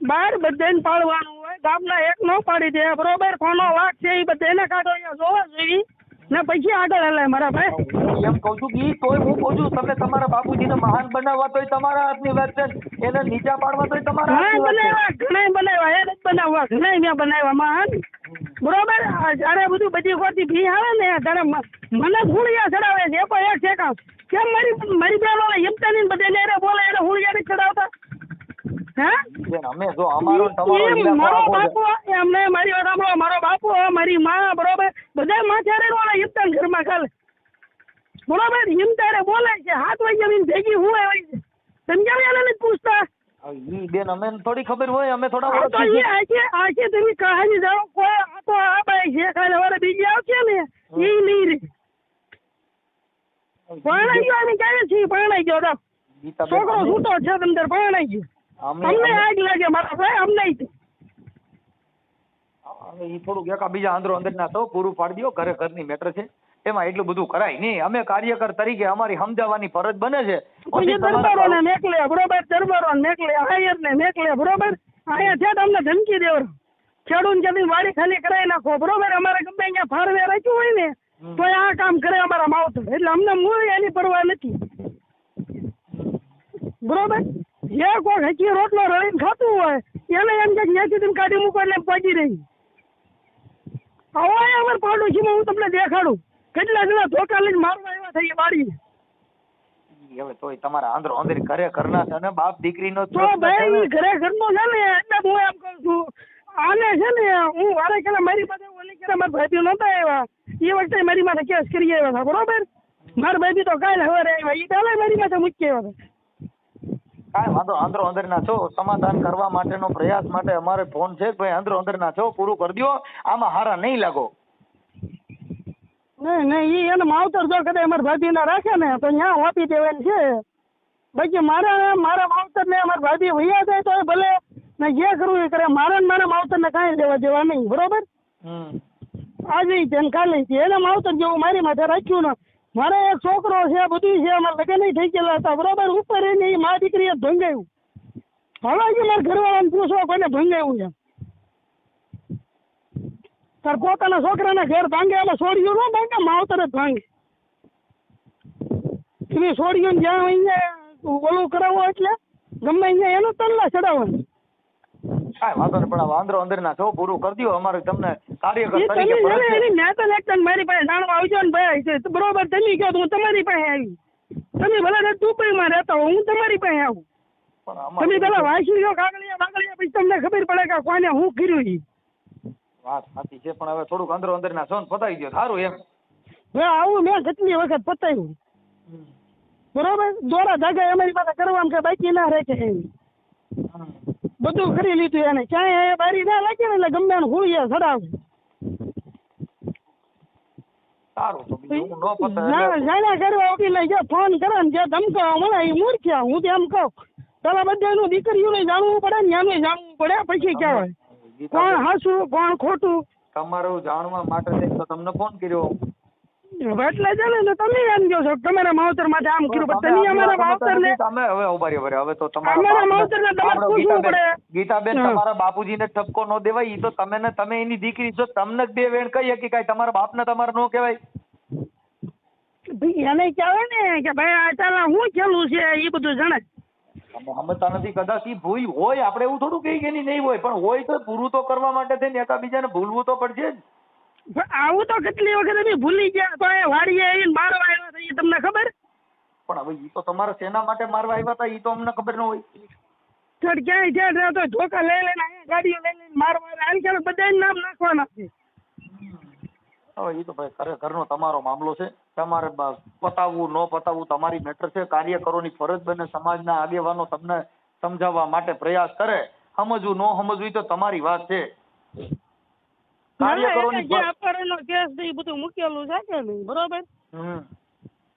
બહાર બધાને પાડવાનું હોય ગામના એક નો પાડી દે બરોબર કોનો વાક છે એ બધાને કાઢો અહીંયા જોવા જોઈએ ને પછી આગળ હલાય મારા ભાઈ એમ કહું છું કે તોય હું કહું છું તમે તમારા બાપુજીને મહાન બનાવવા તોય તમારા હાથની વાત છે એને નીચા પાડવા તોય તમારા ઘણા બનાવ્યા એને જ બનાવવા ઘણા મેં બનાવ્યા મહાન બરોબર જયારે બધું બધી ખોટી ભી આવે ને ત્યારે મને હુળિયા ચડાવે છે પણ એક ઠેકાવ કેમ મારી બેનો હિમતાની બધાને બોલે એને હુળિયા નહીં ચડાવતા અમે જો અમારો મારો બાપુ એમને મારી વાત સાંભળો મારો બાપુ મારી માં બરોબર બધા માથારે વાળા હિમતાન ઘરમાં કાલે બરોબર હિમતારે બોલે છે 7 વાગ્યા ભેગી હું આવી છે તમે કેમ એને નથી પૂછતા ઈ બેન અમે થોડી ખબર હોય અમે થોડા આજે તમે કહાની જાઓ કોઈ આ તો આ બાઈ છે કાલે વાળા બીજી આવશે ને એ નહીં રે પરણાઈ ગયો અમે ક્યારે છીએ પરણાઈ ગયો છોકરો છૂટો છે અંદર પરણાઈ ગયો અમને આગ લાગે મારા ભાઈ અમને ઈ થોડુંક એકાબીજા અંદર ના તો પૂરું પાડી દો ઘરે ઘરની મેટર છે એમાં એટલું બધું કરાય નહીં અમે કાર્યકર તરીકે અમારી સમજાવવાની ફરજ બને છે દરબારોને મેકલે બરોબર દરબારોને મેકલે હાયરને મેકલે બરોબર અહીંયા છે અમને ધમકી દેવ ખેડૂત જમીન વાડી ખાલી કરાવી નાખો બરોબર અમારે ગમે અહીંયા ફાળવે રાખ્યું હોય ને તો આ કામ કરે અમારા માવતર એટલે અમને મૂળ એની પરવા નથી બરોબર જે કોઈ હજી રોટલો રળીને ખાતું હોય એને એમ કે ત્યાંથી તમે કાઢી મૂકો એટલે પહોંચી રહી હવે અમારે પાડોશીમાં હું તમને દેખાડું કેટલા જણા ધોકા લઈને મારવા આવ્યા થઈ બાળી બાકી હવે તોય તમારા આંધળો આંધળી ઘરે ઘરના છે ને બાપ દીકરીનો તો ભાઈ ઘરે ઘરનો છે ને એટલે હું એમ કહું છું આને છે ને હું વારે ખેલા મારી પાસે ઓલી ખેલા મારા ભાઈ નહોતા આવ્યા એ વખતે મારી માથે કેસ કરી આવ્યા હતા બરોબર મારા ભાઈ તો કાલે સવારે આવ્યા એ કાલે મારી માથે મૂકી આવ્યા હતા કાંઈ વાંધો આંધળો આંધળના છો સમાધાન કરવા માટેનો પ્રયાસ માટે અમારે ફોન છે ભાઈ આંધળો આંધળના છો પૂરું કરી દો આમાં હારા નહીં લાગો નહીં એ એને માવતર જો કદાચ મારા ભાભી ના રાખે ને તો ત્યાં વાપી દેવાની છે બાકી મારા માવતર ને મારા ભાભી વૈયા જાય તો ભલે ને જે કરવું એ કરે મારા ને મારા માવતર ને કાંઈ લેવા દેવા નહીં બરોબર આજે છે ને કાલે છે એને માવતર જેવું મારી માથે રાખ્યું ને મારે એક છોકરો છે બધું છે અમારે લગ્ન નહીં થઈ ગયેલા હતા બરોબર ઉપર એને એ મા દીકરીએ ભંગાયું હવે આજે મારા ઘરવાળાને પૂછો કોઈને ભંગાયું છે તાર પોતાના છોકરાના ઘર ભાંગે એટલે છોડ્યું ન ભાંગે માવતર જ ભાંગે તમે છોડ્યું જ્યાં અહીંયા ઓલું કરાવો એટલે ગમે અહીંયા એનું તલ્લા ચડાવવાનું કાંઈ વાંધો નહીં પણ આંધળો આંધળના છો પૂરું કરી દો અમારે તમને કાર્યકર એ તરીકે તમે ફરજ છે. એની નેતા એકદમ મારી પાસે જાણવા આવજો ને ભાઈ બરોબર તમે કહો તો હું તમારી પાસે આવી તમે ભલે દુબઈમાં રહેતા હો હું તમારી પાસે આવું પણ અમારે તમે પેલા વાંચી લો કાગળિયા પછી તમને ખબર પડે કે કોને હું કર્યું ઈ વાત સાચી છે પણ હવે થોડુંક આંધળો આંધળના છો ને પતાવી દો સારું એમ હવે આવું મેં કેટલી વખત પતાવ્યું બરોબર દોરા ધાગા અમારી પાસે કરવાનું કે બાકી ના રાખે એમ બધું કરી લીધું એને ક્યાંય બારી ના લાગે ને એટલે ગમે એને હુળિયા ચડાવે સારું તો બીજું હું ન પતાવે જાણ્યા કરવા ઉભી લઈ જાય ફોન કરે ને જે ધમકાવા મળે એ મૂર્ખ્યા હું તો એમ કહું પેલા બધાનું દીકરીઓને જાણવું પડે ને એનું જાણવું પડે પછી કહેવાય કોણ હાસું કોણ ખોટું તમારું જાણવા માટે થઈને તો તમને ફોન કર્યો એટલે છે ને તમે એમ કહો છો તમારા માવતર માટે આમ કર્યું પણ તમે અમારા માવતર ને તમે હવે ઉભા હવે તો અમારા માવતર ને તમારે પૂછવું પડે ગીતાબેન તમારા બાપુજીને ઠપકો ન દેવાય ઈ તો તમે ને તમે એની દીકરી છો તમને જ બે વેણ કહી હકી કાંઈ તમારા બાપને તમારે ન કહેવાય એને કહેવાય ને કે ભાઈ આ ચાલ હું ખેલું છે એ બધું જાણે તમે સમજતા નથી કદાચ ઈ ભૂલ હોય આપણે એવું થોડું કહી કે નહીં હોય પણ હોય તો પૂરું તો કરવા માટે થઈને એકાબીજાને ભૂલવું તો પડશે જ આવું તો કેટલી વખત અમે ભૂલી ગયા તો એ વાડીએ આવીને મારવા આવ્યા હતા એ તમને ખબર પણ હવે ઈ તો તમારે સેના માટે મારવા આવ્યા હતા ઈ તો અમને ખબર ન હોય ચડ ક્યાંય જ્યાં તો ધોકા લઈ લઈને અહીંયા ગાડીઓ લઈ લઈને મારવા હાલ બધાને નામ નાખવાના છે હવે ઈ તો ભાઈ ખરેખરનો તમારો મામલો છે તમારે પતાવવું ન પતાવવું તમારી મેટર છે કાર્યકરોની ફરજ બને સમાજના આગેવાનો તમને સમજાવવા માટે પ્રયાસ કરે સમજવું ન સમજવું તો તમારી વાત છે કાર્યકરોની જે અપહરણનો કેસ એ બધું મૂકેલું છે કે નહીં બરોબર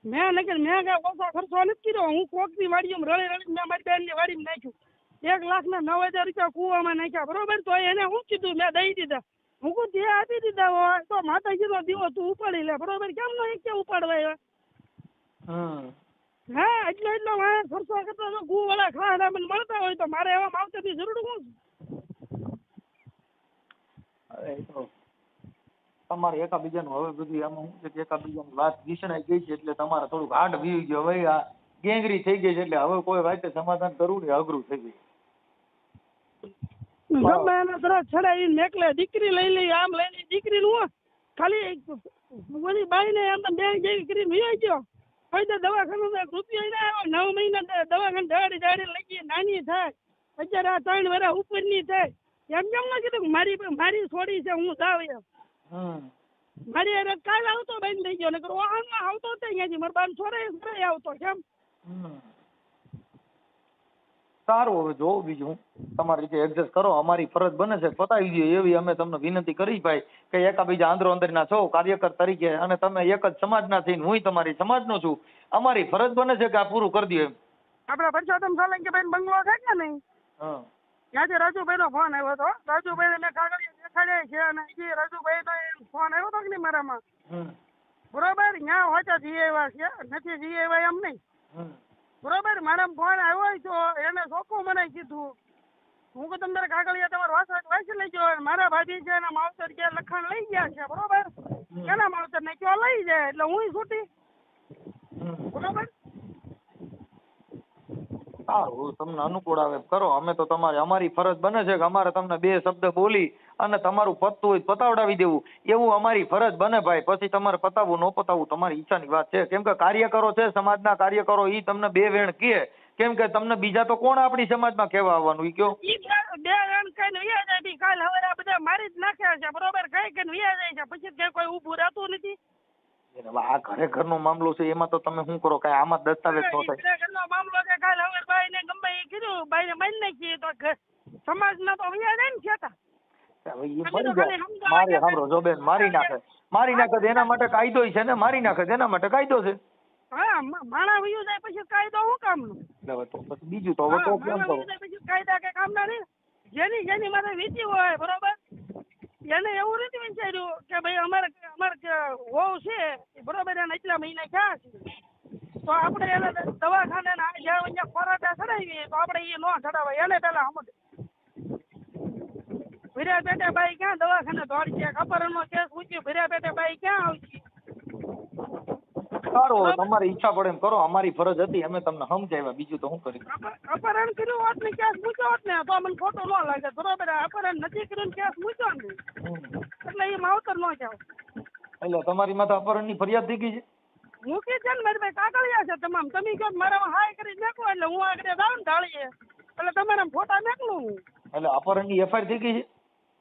મેં કાંઈ ઓછો ખર્ચો નથી કર્યો હું કોકની વાડીમાં રળી મેં મારી બેનની વાડીમાં નાખ્યું 1,09,000 રૂપિયા કૂવામાં નાખ્યા બરોબર તો એને હું કીધું મેં દઈ દીધા હું કહું તે આપી દીધા હોય તો માતાજીનો દીવો તું ઉપાડી લે બરોબર કેમ નો એક ઉપાડવા હા એટલો ખર્ચો કરતો ગુ વાળા ખાવા મને મળતા હોય તો મારે એવા માવતરની જરૂર શું તમારે એકાબીજાનું હવે બધું આમાં શું છે કે એકાબીજાની વાત વિસણાઈ ગઈ છે એટલે તમારે થોડુંક હાડ વી ગયો હવે આ ગેંગરી થઈ ગઈ છે એટલે હવે કોઈ વાતે સમાધાન કરવું ને અઘરું થઈ ગયું ગમે એના તરફ ચડાવીને મેકલે દીકરી લઈ લઈ આમ લઈ લઈ દીકરીનું ખાલી બધી બાઈને આમ બે જેવી કરીને વી ગયો હવે તો દવાખાનું રૂપિયા ના આવ્યો 9 મહિના દવાખાને દાડી લઈ ગઈ નાની થાય અત્યારે આ 3 વર્ષ ઉપરની થાય એમ કેમ ના કીધું મારી છોડી છે હું જાવ એમ મારી અરે કાલ આવતો બંધ થઈ ગયો નકર ઓહાનમાં આવતો હતો અહીંયાથી મારા બાન છોરે આવતો કેમ સારું હવે જો બીજું તમારી રીતે એડજસ્ટ કરો અમારી ફરજ બને છે પતાવી દઈએ એવી અમે તમને વિનંતી કરી ભાઈ કે એકાબીજા આંધળો અંદરના છો કાર્યકર તરીકે અને તમે એક જ સમાજના થઈને હું તમારી સમાજનો છું અમારી ફરજ બને છે કે આ પૂરું કરી દઈએ આપડા પરસોત્તમ સોલંકી બેન બંગલો છે કે નહીં ત્યાંથી રાજુભાઈ નો ફોન આવ્યો હતો રાજુભાઈ મેં કાગળિયા દેખાડ્યા છે અને એ રાજુભાઈ નો ફોન આવ્યો હતો કે નહીં મારામાં બરોબર ત્યાં હોતા જઈ આવ્યા છે નથી જઈ આવ્યા એમ નહીં બરોબર મારા ફોન આવ્યો તો એને ચોખ્ખું મને કીધું હું કે તમને કાગળિયા તમારે વાંચી લેજો મારા ભાભી છે એના માવતર કે લખાણ લઈ ગયા છે બરોબર એના માવતર ને કયો લઈ જાય એટલે હું છૂટી બરોબર સારું, તમને અનુકૂળ આવે કરો. અમે તો અમારી ફરજ બને છે કે અમારે તમને બે શબ્દ બોલી અને તમારું પતતું હોય પતાવડાવી દેવું, એવું અમારી ફરજ બને ભાઈ. પછી તમારે પતાવવું ન પતાવવું તમારી ઈચ્છાની વાત છે. કેમ કે કાર્યકરો છે, સમાજના કાર્યકરો, ઈ તમને બે વેણ કહે. કેમ કે તમને બીજા તો કોણ આપણી સમાજમાં કહેવા આવવાનું ઈ કયો? ઈ બે જણ કઈ વ્યા જાય બી કાલ હવે આ બધા મારી જ નાખ્યા છે બરોબર, કઈ કઈ વ્યા જાય છે પછી કઈ કોઈ ઊભું રહેતું નથી. આ ઘરનો મામલો છે એમાં તો તમે શું કરો? કઈ આમાં દસ્તાવેજ ન થાય. ઘરનો મામલો કે કાલ હવે ભાઈ ને ગમે એ કીધું, ભાઈ ને મારી નાખીએ તો સમાજના તો વ્યા જાય ને છેતા. મારે સાંભળો જો બેન, મારી નાખે એના માટે કાયદો છે ને, મારી નાખે એના માટે કાયદો છે. હા, માણા વયું જાય પછી કાયદો શું કામનો? તો પછી બીજું તો હવે તો કેમ કરો? પછી કાયદા કે કામના નહીં. જેની માથે વીતી હોય બરોબર, એને એવું નથી વિચાર્યું કે ભાઈ અમારે વહુ છે બરોબર, એને એટલા મહિના થયા છે તો આપણે એને દવાખાને જ્યાં ખોરાટા ચડાવીએ તો આપણે એ ન ચડાવાય. એને પેલા સમજ ભીર્યા પેટે બાઈ ક્યાં દવાખાને દોડશે? અપહરણ નો કેસ મૂક્યો, ભીર્યા પેટે બાઈ ક્યાં આવશે? સારું, તમારી ઈચ્છા પડે એમ કરો. અમારી ફરજ હતી, અમે તમને સમજાવ્યા, બીજું તો શું કરી? અપહરણ કર્યું હોત ને કેસ મૂક્યો હોત ને તો મને ખોટું ન લાગે બરોબર. અપહરણ નથી કર્યું કેસ મૂક્યો ને એટલે એ માવતર ન જાવ. એટલે તમારી માથે અપહરણ ની ફરિયાદ થઈ ગઈ છે? મૂકી છે ને મારી ભાઈ, કાગળિયા છે તમામ. તમે કહો મારા હાય કરી નાખો એટલે હું આગળ જાઉં ને ઢાળીએ એટલે તમારા ફોટા નાખલું હું. એટલે અપહરણ ની એફઆઈઆર થઈ ગઈ છે?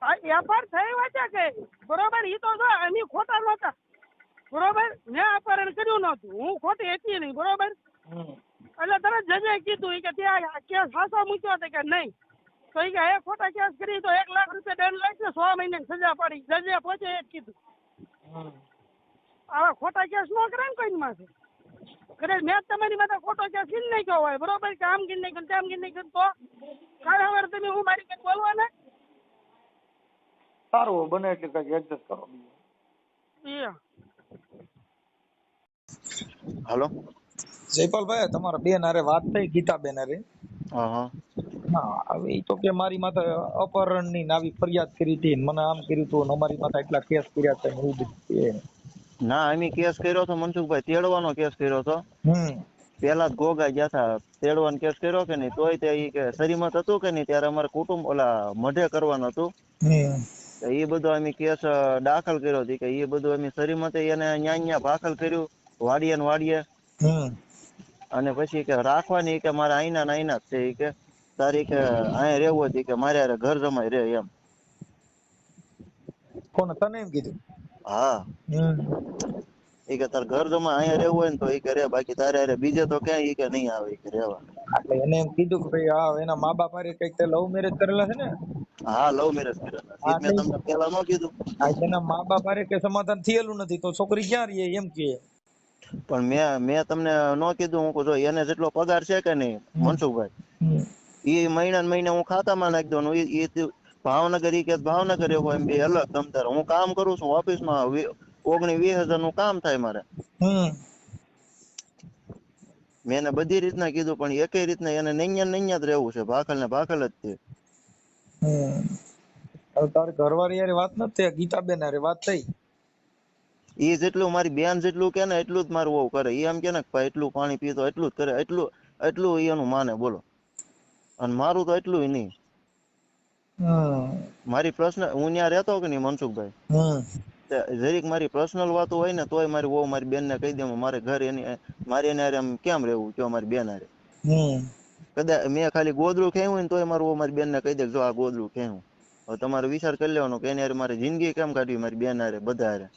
એફઆઈઆર થઈ વાંચ્યા કે બરોબર, ઈ તો જો અમે ખોટા નહોતા બરોબર, મેં અપહરણ કર્યું નહોતું, હું ખોટી હતી નહીં બરોબર. એટલે તરત જજે કીધું કે ત્યાં કેસ ફાંસો મૂક્યો હતો કે નહીં, તો એ કે હે ખોટા કેસ કરી તો 1 લાખ રૂપિયા દંડ લાગશે, 6 મહિનાની સજા પડી. જજે પહોંચે એ જ કીધું. આવા ખોટા કેસ ન કરે ને કોઈની માથે. કદાચ મેં તમારી માથે ખોટો કેસ ગીરી નાખ્યો હોય બરોબર, કે આમ ગીરી નાખ્યું તેમ ગીરી નાખ્યું તો કાલે હવે તમે હું મારી કંઈક બોલવા ને. સારું, બને એટલે કંઈક એડજસ્ટ કરો. હાલો જયપાલભાઈ, તમારા બેન હારે વાત થઈ, ગીતાબેન હારે. હા, હવે એ તો કે મારી માથે અપહરણ ની આવી ફરિયાદ કરી હતી, મને આમ કર્યું હતું, અમારી માથે એટલા કેસ કર્યા છે. એવું બધું ના, અમે કેસ કર્યો હતો મનસુખભાઈ, તેડવાનો કેસ કર્યો હતો. પેલા જ ગોગા ગયા હતા, તેડવાનો કેસ કર્યો કે નહીં, તોય તે ઈ કે સરીમત હતું કે નહીં, ત્યારે અમારે કુટુંબ ઓલા મઢે કરવાનું હતું. એ બધું અમે કેસ દાખલ કર્યો હતો કે એ બધું અમે સરીમતે એને ન્યા દાખલ કર્યું વાડીએ ને વાડીએ. અને પછી કે રાખવાની કે મારે આઈના ને આઈના જ છે કે તારી કે અહીંયા રહેવું હતી કે મારે હારે ઘર જમાઈ રહે એમ. કોને તને એમ કીધું? હા, એ કે તાર ઘર જમા અહીંયા રહેવું હોય ને તો એ કે રે, બાકી તારે હારે બીજે તો ક્યાંય ઈ કે નહીં આવે કે રહેવા. એટલે એને એમ કીધું કે ભાઈ હા એના મા બાપ હારે કઈક લવ મેરેજ કરેલા છે ને? હા, લવ મેરેજ કરેલા. મેં તમને પેલા ન કીધું? એના મા બાપ હારે કે સમાધાન થયેલું નથી તો છોકરી ક્યાં રહે એમ કે. પણ મેં તમને ન કીધું? હું જો એને જેટલો પગાર છે કે નહીં મનસુખભાઈ, એ મહિને હું ખાતામાં નાખી દઉં. એ ભાવનગર ઈ કે ભાવનગર એવું એમ બે અલગ તમતાર. હું કામ કરું છું ઓફિસમાં, 19-20 હજાર નું કામ થાય મારે. મેં એને બધી રીતના કીધું પણ એકેય રીતના એને નૈયા જ રહેવું છે, ભાખલ ને ભાખલ જ છે. તારી ઘરવાળી હારે વાત નથી થઈ? ગીતાબેન હારે વાત થઈ? એ જેટલું મારી બેન જેટલું કે ને એટલું જ મારું વહુ કરે. એ એમ કે ને ભાઈ એટલું પાણી પીતો એટલું જ કરે, એટલું એનું માને બોલો. અને મારું તો એટલું નહીં. મારી પર્સનલ, હું ત્યાં રહેતો કે નહીં મનસુખભાઈ, જરીક મારી પર્સનલ વાતો હોય ને તોય મારી વહુ મારી બેન ને કહી દે મારે ઘર મારી એને હારે કેમ રહેવું કયો મારી બેન હારે. કદાચ મેં ખાલી ગોદડું ખેવું ને તોય મારું વહુ મારી બેન ને કહી દે જો આ ગોદડું ખેવું. હવે તમારે વિચાર કરી લેવાનો કે એની હારે મારી જિંદગી કેમ કાઢવી મારી બેન હારે બધા હારે.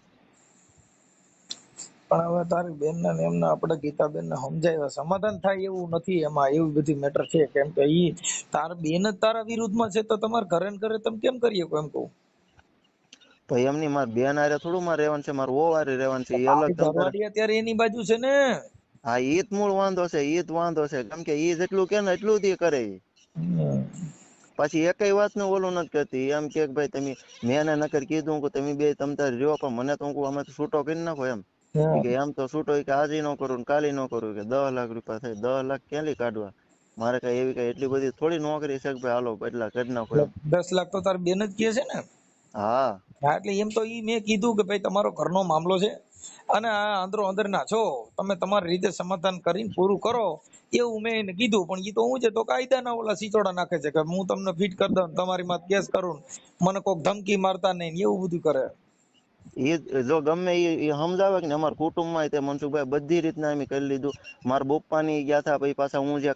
પણ હવે તારી બેન ને એમને આપણે ગીતાબેન ને સમજાવ્યા, સમાધાન થાય એવું નથી એમાં, એવી બધી મેટર છે. કેમ કે ઈ તાર બેન જ તારા વિરુદ્ધમાં છે તો તમારે ઘરે ને ઘરે તમે કેમ કરીએ એમ કહું? ભાઈ એમની મારી બેન હારે થોડું મારે રહેવાનું છે, મારું વહુ હારે રહેવાનું છે. એ અલગ ઘરવાળી અત્યારે એની બાજુ છે ને. હા, ઈ જ મૂળ વાંધો છે, ઈ જ વાંધો છે. કેમ કે ઈ જેટલું કે ને એટલું જ કરે. પછી એકય વાત નું ઓલું નથી કરતી. એમ કે ભાઈ તમે, મેં એને નકર કીધું કે તમે બે તમ તાર રહ્યો, પણ મને તો અમે તો છૂટો કરી નાખો એમ. કે એમ તો છૂટો કે આજે ન કરું ને કાલે ન કરું, કે 10 લાખ રૂપિયા થાય. 10 લાખ ક્યાંથી કાઢવા? મારે કઈ એવી કઈ એટલી બધી થોડી નોકરી છે કે ભાઈ હાલો એટલા કરી નાખો એમ. 10 લાખ તો તાર બેન જ કહે છે ને? હા, એટલે એમ તો ઈ મેં કીધું કે ભાઈ તમારો ઘરનો મામલો છે, અને આ અંદરો અંદર ના છો, તમે તમારી રીતે સમાધાન કરીને પૂરું કરો એવું મેં એને કીધું. પણ ઈ તો હું છે તો કાયદાના ઓલા સિચોડા નાખે છે કે હું તમને ફિટ કરી દઉં, તમારી માં કેસ કરું, મને કોક ધમકી મારતા નહીં એવું બધું કરે. એ જો ગમે એ સમજાવે કે અમારા કુટુંબમાં તે મનસુખભાઈ બધી રીતના અમે કરી લીધું. મારા પપ્પાની ગયા હતા, પછી પાછા હું જે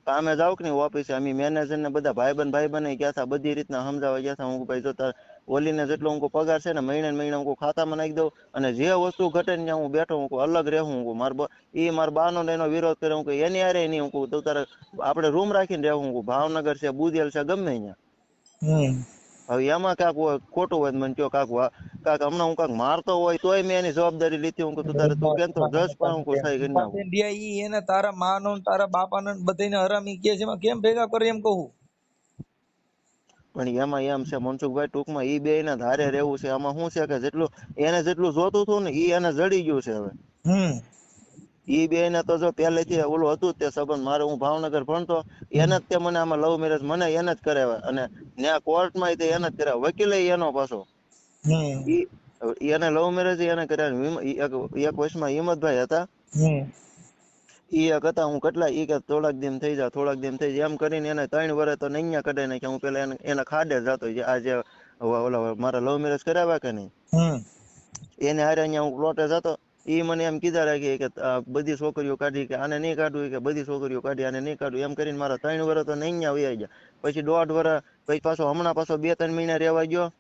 કામે જાઉં કે નહીં ઓફિસે, અમે મેનેજર ને બધા ભાઈબંધ ગયા હતા, બધી રીતના સમજાવવા ગયા હતા. હું ભાઈ જો તાર ઓલીને જેટલો હું પગાર છે ને મહિને હું ખાતામાં નાખી દઉં, અને જે વસ્તુ ઘટે ને ત્યાં હું બેઠો હું અલગ રહેવું. હું મારા બાનો એનો વિરોધ કરે, હું એની હારે નહીં, હું તો તારે આપણે રૂમ રાખીને રહેવું. હું ભાવનગર છે, બુદેલ છે, ગમે ત્યાં. હવે એમાં કાક ખોટું હોય મને કયો કાક હમણાં હું કાક મારતો હોય તોય મેં એની જવાબદારી લીધી. હું તું તારે તું કેમ તો જજ પણ હું સહી કરી નાખું. એને તારા માનો તારા બાપાને બધાને હરામી કે છે, એમાં કેમ ભેગા કરે એમ કહું. પણ એમાં એમ છે મનસુખભાઈ, ટૂંકમાં ઈ બે ને ધારે રહેવું છે. આમાં શું છે કે જેટલું જોતું હતું ને ઈ એને જડી ગયું છે. હવે ઈ બે ને તો જો પહેલેથી ઓલું હતું તે સંબંધ, મારે હું ભાવનગર ભણતો એને જ તે મને આમાં લવ મેરેજ મને એને જ કરાવ્યા, અને ત્યાં કોર્ટમાં તે એને જ કરાવ્યા, વકીલે એનો પાછો એને લવ મેરેજ એને કર્યા. એક વર્ષમાં હિંમતભાઈ હતા, ઈ એક હતા, હું કેટલા ઈ કે થોડાક દિન થઈ જાય એમ કરીને એને 3 વર્ષ તો નૈયા કઢાઈ નાખ્યા. હું પેલા એને ખાડે જતો, આજે ઓલા મારા લવ મેરેજ કરાવ્યા કે નહીં એને હારે અહીંયા હું પ્લોટે જતો. ઈ મને એમ કીધા રાખી કે બધી છોકરીઓ કાઢી, કે આને નહીં કાઢવું, કે બધી છોકરીઓ કાઢી આને નહીં કાઢવું, એમ કરીને મારા 3 વર્ષ તો નૈયા વયા ગયા. પછી 1.5 વર્ષ પછી પાછો હમણાં પાછો 2-3 મહિના રહેવા ગયો.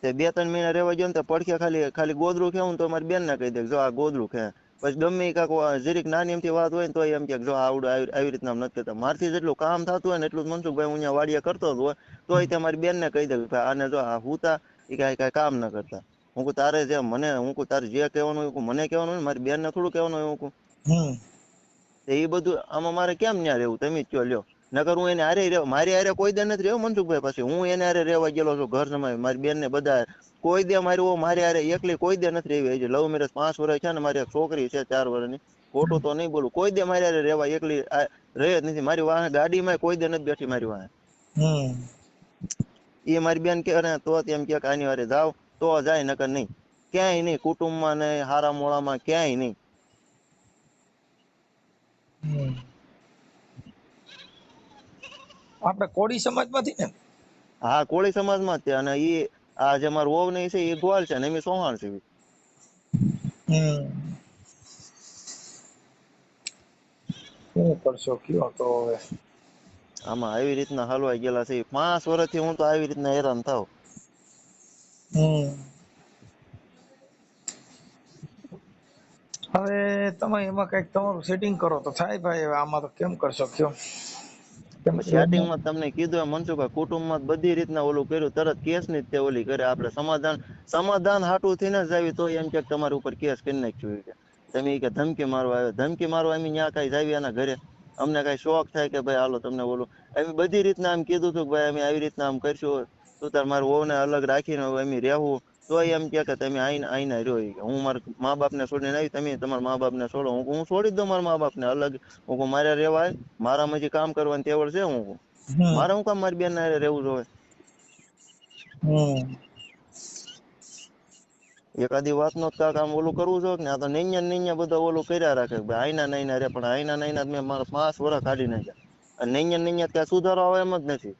તે 2-3 મહિના રહેવા ગયો ને તો પડખે ખાલી ગોદડું ખેવું તો મારી બેન ને કહી દે જો આ ગોદડું ખે. પછી ગમે કાક જરીક નાની એમથી વાત હોય ને તો એમ કે જો આવડે આવી રીતના નથી કરતા. મારથી જેટલું કામ થતું હોય ને એટલું મનસુખભાઈ હું અહીંયા વાડીએ કરતો જ હોય તોય તે મારી બેન ને કહી દે આને જો આ હુતા એ કઈ કામ ન કરતા. હું તારે જે મને તારે જે કહેવાનું હોય મને કહેવાનું હોય, મારી બેન ને થોડું કહેવાનું હોય. એ બધું આમાં મારે કેમ ન્યા રહેવું તમે જ કયો લ્યો. નકર હું એને હારે રહ્યો, મારી હારે કોઈ દે નથી રહ્યો મનસુખભાઈ. પછી હું એને હારે રહેવા ગયેલો છું ઘર જમાઈ, મારી બેન ને બધા કોઈ દે મારી હારે એકલી કોઈ દે નથી રહેવી. લવ મેરેજ 5 વર્ષ છે ને મારી એક છોકરી છે 4 વર્ષની, ખોટું તો નહીં બોલું, કોઈ દે મારી હારે રહેવા એકલી રહે જ નથી. મારી વાહે ગાડીમાં કોઈ દે નથી બેઠી મારી વાહે. એ મારી બેન કે તો એમ કે આની વારે જાવ તો જાય, નકર નહીં, ક્યાંય નહીં, કુટુંબમાં નહીં, હારા મોળામાં ક્યાંય નહીં. આપણે કોળી સમાજ માંથી ને? હા, કોળી સમાજ માં છે. અને એ આ જે મારું વહુ ને છે એ ગોવાલ છે ને એમ સોહાણ છે. શું કરશો કયો તો હવે આમાં આવી રીતના હલવાઈ ગયેલા છે. 5 વર્ષથી હું તો આવી રીતના હેરાન થાવ. હવે તમે એમાં કઈક તમારું સેટિંગ કરો તો થાય ભાઈ. હવે આમાં તો કેમ કરશો કયો? સેટિંગમાં તમને કીધું મનસુખભાઈ, કુટુંબમાં બધી રીતના ઓલું કર્યું, તરત કેસ ની તે ઓલી કરે. આપણે સમાધાન હાટું થઈને જ આવી તો એમ કે તમારી ઉપર કેસ કરી નાખ્યું કે તમે કે ધમકી મારવા આવ્યો. ધમકી મારવા એમ ત્યાં કઈ જાવી એના ઘરે અમને કઈ શોખ થાય કે ભાઈ હાલો તમને ઓલું એમ બધી રીતના એમ કીધું હતું કે ભાઈ અમે આવી રીતના આમ કરશું, તું તાર મારું વહુને અલગ રાખીને એમ રહેવું. તો એમ કે તમે આઈને રહ્યો, હું મારા મા બાપ ને છોડીને આવી, તમે તમારા મા બાપ ને છોડો. હું છોડી દઉં મારા મા બાપ ને અલગ. હું મારે રહેવાય, મારામાં જે કામ કરવાની તેવડ છે. હું મારે હું કામ મારી બેન ને રહેવું જોઈએ? એકાદી વાત નો કાક આમ ઓલું કરવું જોઈએ ને. આ તો નૈયા બધા ઓલું કર્યા રાખે આઈના નૈના રે, પણ આઈના નૈના મેં મારા 5 વર્ષ કાઢી નાખ્યા. અને નૈયા ત્યાં સુધારો આવે એમ જ નથી.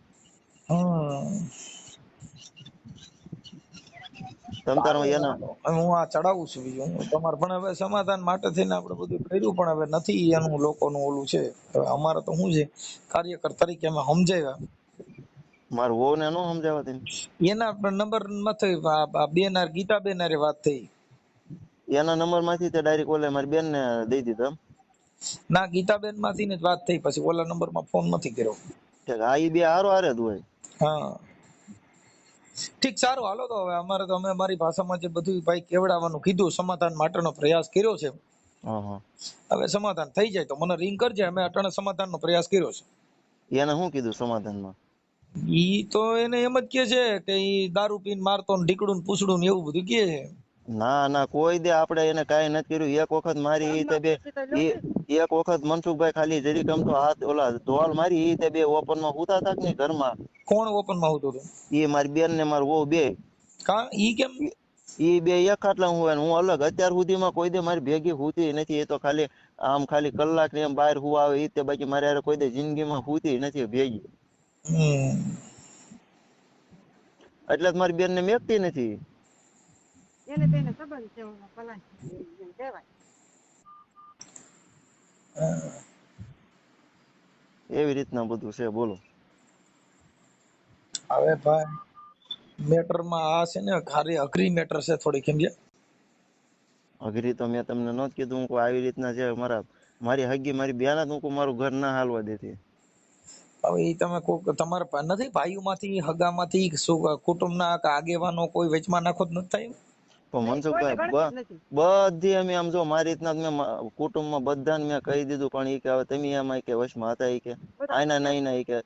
હું આ ચડાવું છું બીજું તમારે. પણ હવે સમાધાન માટે થઈને આપણે બધું કર્યું, પણ હવે નથી એનું લોકોનું ઓલું છે. હવે અમારે તો શું છે, કાર્યકર તરીકે અમે સમજાવ્યા. મારું વહુ ને ન સમજાવવા દે. એના નંબર નથી, બેન ગીતાબેન હારે વાત થઈ. એના નંબર માંથી તે ડાયરેક્ટ ઓલે મારી બેન ને દઈ દીધો. ના, ગીતાબેન માંથી જ વાત થઈ, પછી ઓલા નંબર માં ફોન નથી કર્યો. આ ઈ બે હારો હારે જ હોય. હા ઠીક, સારું હાલો તો હવે અમારે તો અમે મારી ભાષામાં જે બધું ભાઈ કેવડાવવાનું કીધું, સમાધાન માટેનો પ્રયાસ કર્યો છે. હવે સમાધાન થઈ જાય તો મને રિંગ કરજે. અમે અટાણે સમાધાનનો પ્રયાસ કર્યો છે. એને શું કીધું સમાધાનમાં? ઈ તો એને એમ જ કે છે કે ઈ દારૂ પીને મારતો ને ઢીકડું ને પૂછડું ને એવું બધું કે છે. ના કોઈ દે આપણે એને કાંઈ નથી કર્યું. એક વખત મારી ઈ તે બે એક વખત મનસુખભાઈ ખાલી જરી ગમ તો હાથ ઓલા ધોલ મારી ઈ તે બે ઓપન માં હુતા હતા ને ઘરમાં. કોણ ઓપન માં હતું? ઈ મારી બેન ને મારું વહુ બે. કા ઈ કેમ? ઈ બે એક ખાટલા હું હું અલગ. અત્યાર સુધીમાં કોઈ દે મારી ભેગી હુતી નથી. એ તો ખાલી આમ ખાલી કલાક ને એમ બહાર હુવા આવે ઈ તે, બાકી મારે હારે કોઈ દે જિંદગીમાં હુતી નથી ભેગી. એટલે જ મારી બેન ને મેકતી નથી. એને બેને સંબંધ છે ઓલા ભલા એમ કહેવાય. એવી રીતના બધું છે. બોલો હવે ભાઈ મેટર માં આ છે ને ખાલી અઘરી મેટર છે થોડી, સમજ્યા? અઘરી તો મેં તમને નહોતું કીધું. હું આવી રીતના છે મારી હગી મારી બેન જ હું મારું ઘર ના હાલવા દેતી. હવે એ તમે તમારા નથી ભાઈઓમાંથી હગામાંથી કુટુંબના આગેવાનો કોઈ વચમાં નાખો જ નથી થાય? તો મનસુખભાઈ બધી અમે આમ જો મારી રીતના મેં કુટુંબમાં બધાને મેં કહી દીધું, પણ ઈ કે હવે તમે એમાં કે વશમાં હતા ઈ કે આના નહીં ના ઈ કે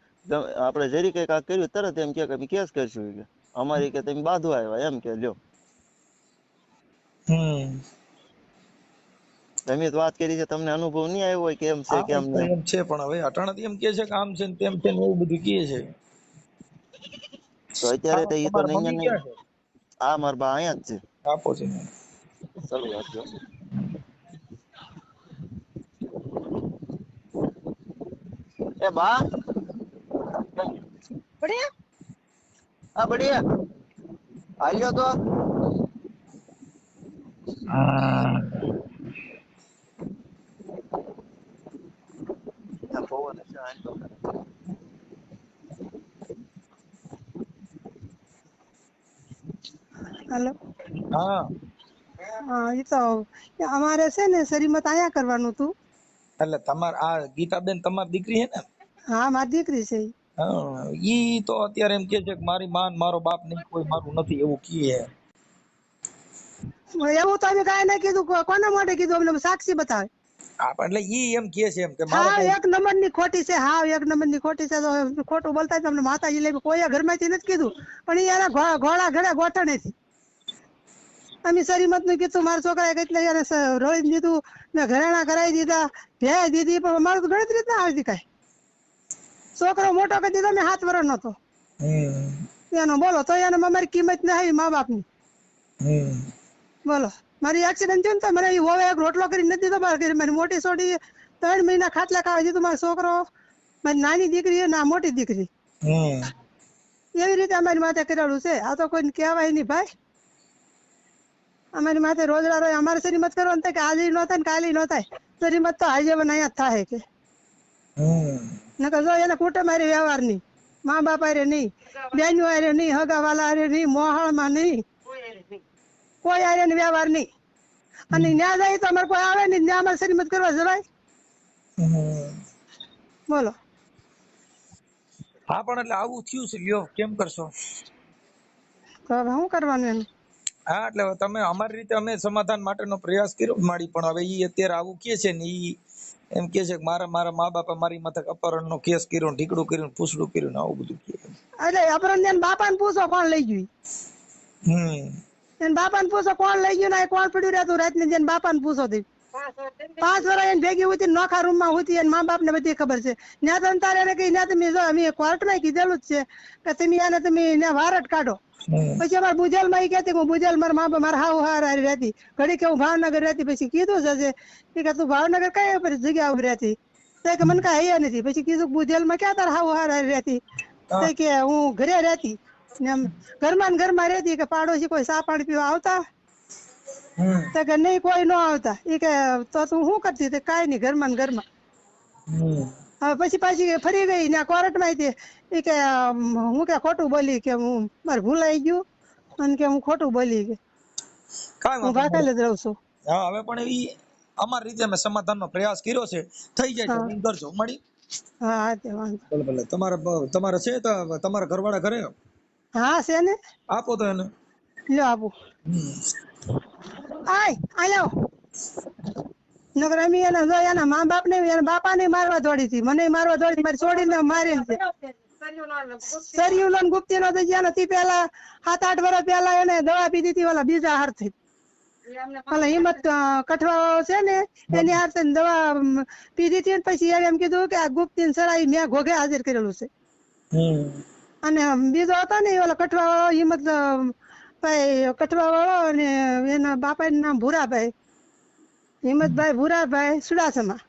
આપણે જરી કઈ કાક કર્યું તરત એમ કે અમે કેસ કરશું ઈ કે અમારી કે તમે બાંધવા આવ્યા એમ કે લ્યો. તમે તો વાત કરી છે, તમને અનુભવ નહીં આવ્યો હોય કે એમ છે કે એમ છે, પણ હવે અટાણાથી એમ કે છે કે આમ છે ને તેમ છે ને એવું બધું કહે છે. તો અત્યારે તો ઈ તો નહીં. આ મારા બા અહીંયા જ છે. આપો છે ચાલુ રાખજો. એ બા બઢિયા આ બઢિયા આલ્યો તો હાલો. હા એ તો અમારે છે ને શરીમત આયા કરવાનું હતું. એટલે તમાર આ ગીતાબેન તમારી દીકરી હે ને? હા મારી દીકરી છે. ઈ તો અત્યારે એમ કે છે કે મારી માન મારો બાપ નહીં કોઈ મારું નથી એવું કહે. એવું તો અમે કાંઈ નહીં કીધું. કોના માટે કીધું અમને સાક્ષી બતાવે. એટલે ઈ એમ કે છે એમ કે હા એક નંબર ની ખોટી છે. હા એક નંબર ની ખોટી છે. તો ખોટું બોલતા તમને માતાજી લઈ કોઈ ઘરમાંથી નથી કીધું, પણ ઈ એના ઘોડા ઘરે ગોઠણે થી અમે શરીમત નું કીધું. મારા છોકરાએ કેટલે એને રોળી દીધું ને ઘરેણા કરાવી દીધા, ભેજ દીધી, પણ અમારું તો ગણતરી જ ના આવતી કાંઈ. છોકરો મોટો કરી દીધો મેં 7 વર્ષ નતો એનો. બોલો તો એને અમારી કિંમત ના આવી મા બાપ ની. બોલો મારી એક્સિડન્ટ થયું ને તો મને હોવે એક રોટલો કરી નથી દીધો. મારી મોટી છોડી 3 મહિના ખાટલા ખાવા દીધું. મારો છોકરો મારી નાની દીકરી ના મોટી દીકરી એવી રીતે અમારી માથે કરેલું છે. આ તો કોઈ કહેવાય નહીં ભાઈ. અમારી માથે રોજડા રોજ અમારે શરીમત કરવાનું થાય કે આજે ન થાય ને કાલે ન થાય. શરીમત તો આજે અહીંયા જ થાય કે નકર જો એને કુટુંબ હારે વ્યવહાર નહીં, મા બાપ હારે નહીં, બેનો હારે નહીં, હગાવાલા હારે નહીં, મોહાળમાં નહીં, કોઈ હારે વ્યવહાર નહીં. અને ન્યા જાય તો અમારે કોઈ આવે નહીં. ન્યા અમારે શરીમત કરવા જવાય? બોલો. હા પણ એટલે આવું થયું છે, લ્યો કેમ કરશો? તો હવે શું કરવાનું એમ? હા એટલે તમે અમારી રીતે અમે સમાધાન માટેનો પ્રયાસ કર્યો માડી, પણ હવે ઈ અત્યારે આવું કે છે ને ઈ એમ કે છે કે મારા મા બાપા મારી માથે અપહરણનો કેસ કર્યો, ઢીકડું કર્યું, પૂછડું કર્યું ને આવું બધું કે. એટલે અપહરણ ને બાપાને પૂછો કોણ લઈ ગયું. એને બાપાને પૂછો કોણ લઈ ગયું ને કોણ પડ્યું રહેતું રાતની જેને બાપાને પૂછો. 5 વર્ષ એને ભેગી હોતી નોખા રૂમ માં હોતી. એને મા બાપ ને બધી ખબર છે. ત્યાં તો તારે એને કઈ ત્યાં તમે જો અમે કોર્ટમાં કીધેલું જ છે કે તમે આને તમે વારટ કાઢો. પછી અમારે બુજેલ માં કહેતી હું બુજેલ મારા મારા હાવ હાર હારી રહેતી, ઘડી કે હું ભાવનગર રહેતી. પછી કીધું છે કે તું ભાવનગર કઈ જગ્યા ઉપર રહેતી? તો કે મને કઈ હૈયા નથી. પછી કીધું બુજેલ માં ક્યાં તારા હાવ હાર હારી રહેતી? તો કે હું ઘરે રહેતી ને ઘરમાં ને ઘરમાં રહેતી. કે પાડોશી કોઈ ચા પાણી પીવા આવતા? તો કે નહીં કોઈ ન આવતા. એ કે તો તું શું કરતી? તો કાંઈ નહીં ઘરમાં ને ઘરમાં. હવે પછી પાછી ફરી ગઈ ને કોર્ટમાં હતી. એ કે હું કે ખોટું બોલી કે હું મારે ભૂલાઈ ગયું અને કે હું ખોટું બોલી કે હું ભાગેલ જ રહું છું. હા હવે પણ ઈ અમારી રીતે અમે સમાધાનનો પ્રયાસ કર્યો છે, થઈ જાય તો કરજો મળી. હા તે વાંધો ભલે ભલે. તમારે છે તો તમારા ઘરવાળા ઘરે? હા છે ને. આપો તો એને. લ્યો આપું. આય આયો નકર અમે એના મા બાપ ને એના બાપા ને મારવા દોડી હતી, મને મારવા દોડી, મારી છોડીને મારી છે. સરિયુલન ગુપ્તી નો નથી પેલા 7-8 વર્ષ પેલા એને દવા પીધી હતી ઓલા બીજા હારથી. ઓલા હિંમત કઠવા છે ને એની હારથી દવા પીધી હતી. પછી એને એમ કીધું કે આ ગુપ્તી સરાઈ મેં ઘોઘે હાજર કરેલું છે. અને બીજો હતો ને ઓલા કઠવા હિંમત હિંમતભાઈ કઠવા વાળો અને એના બાપાનું નામ ભૂરાભાઈ, હિંમતભાઈ ભૂરાભાઈ સુડાસમા.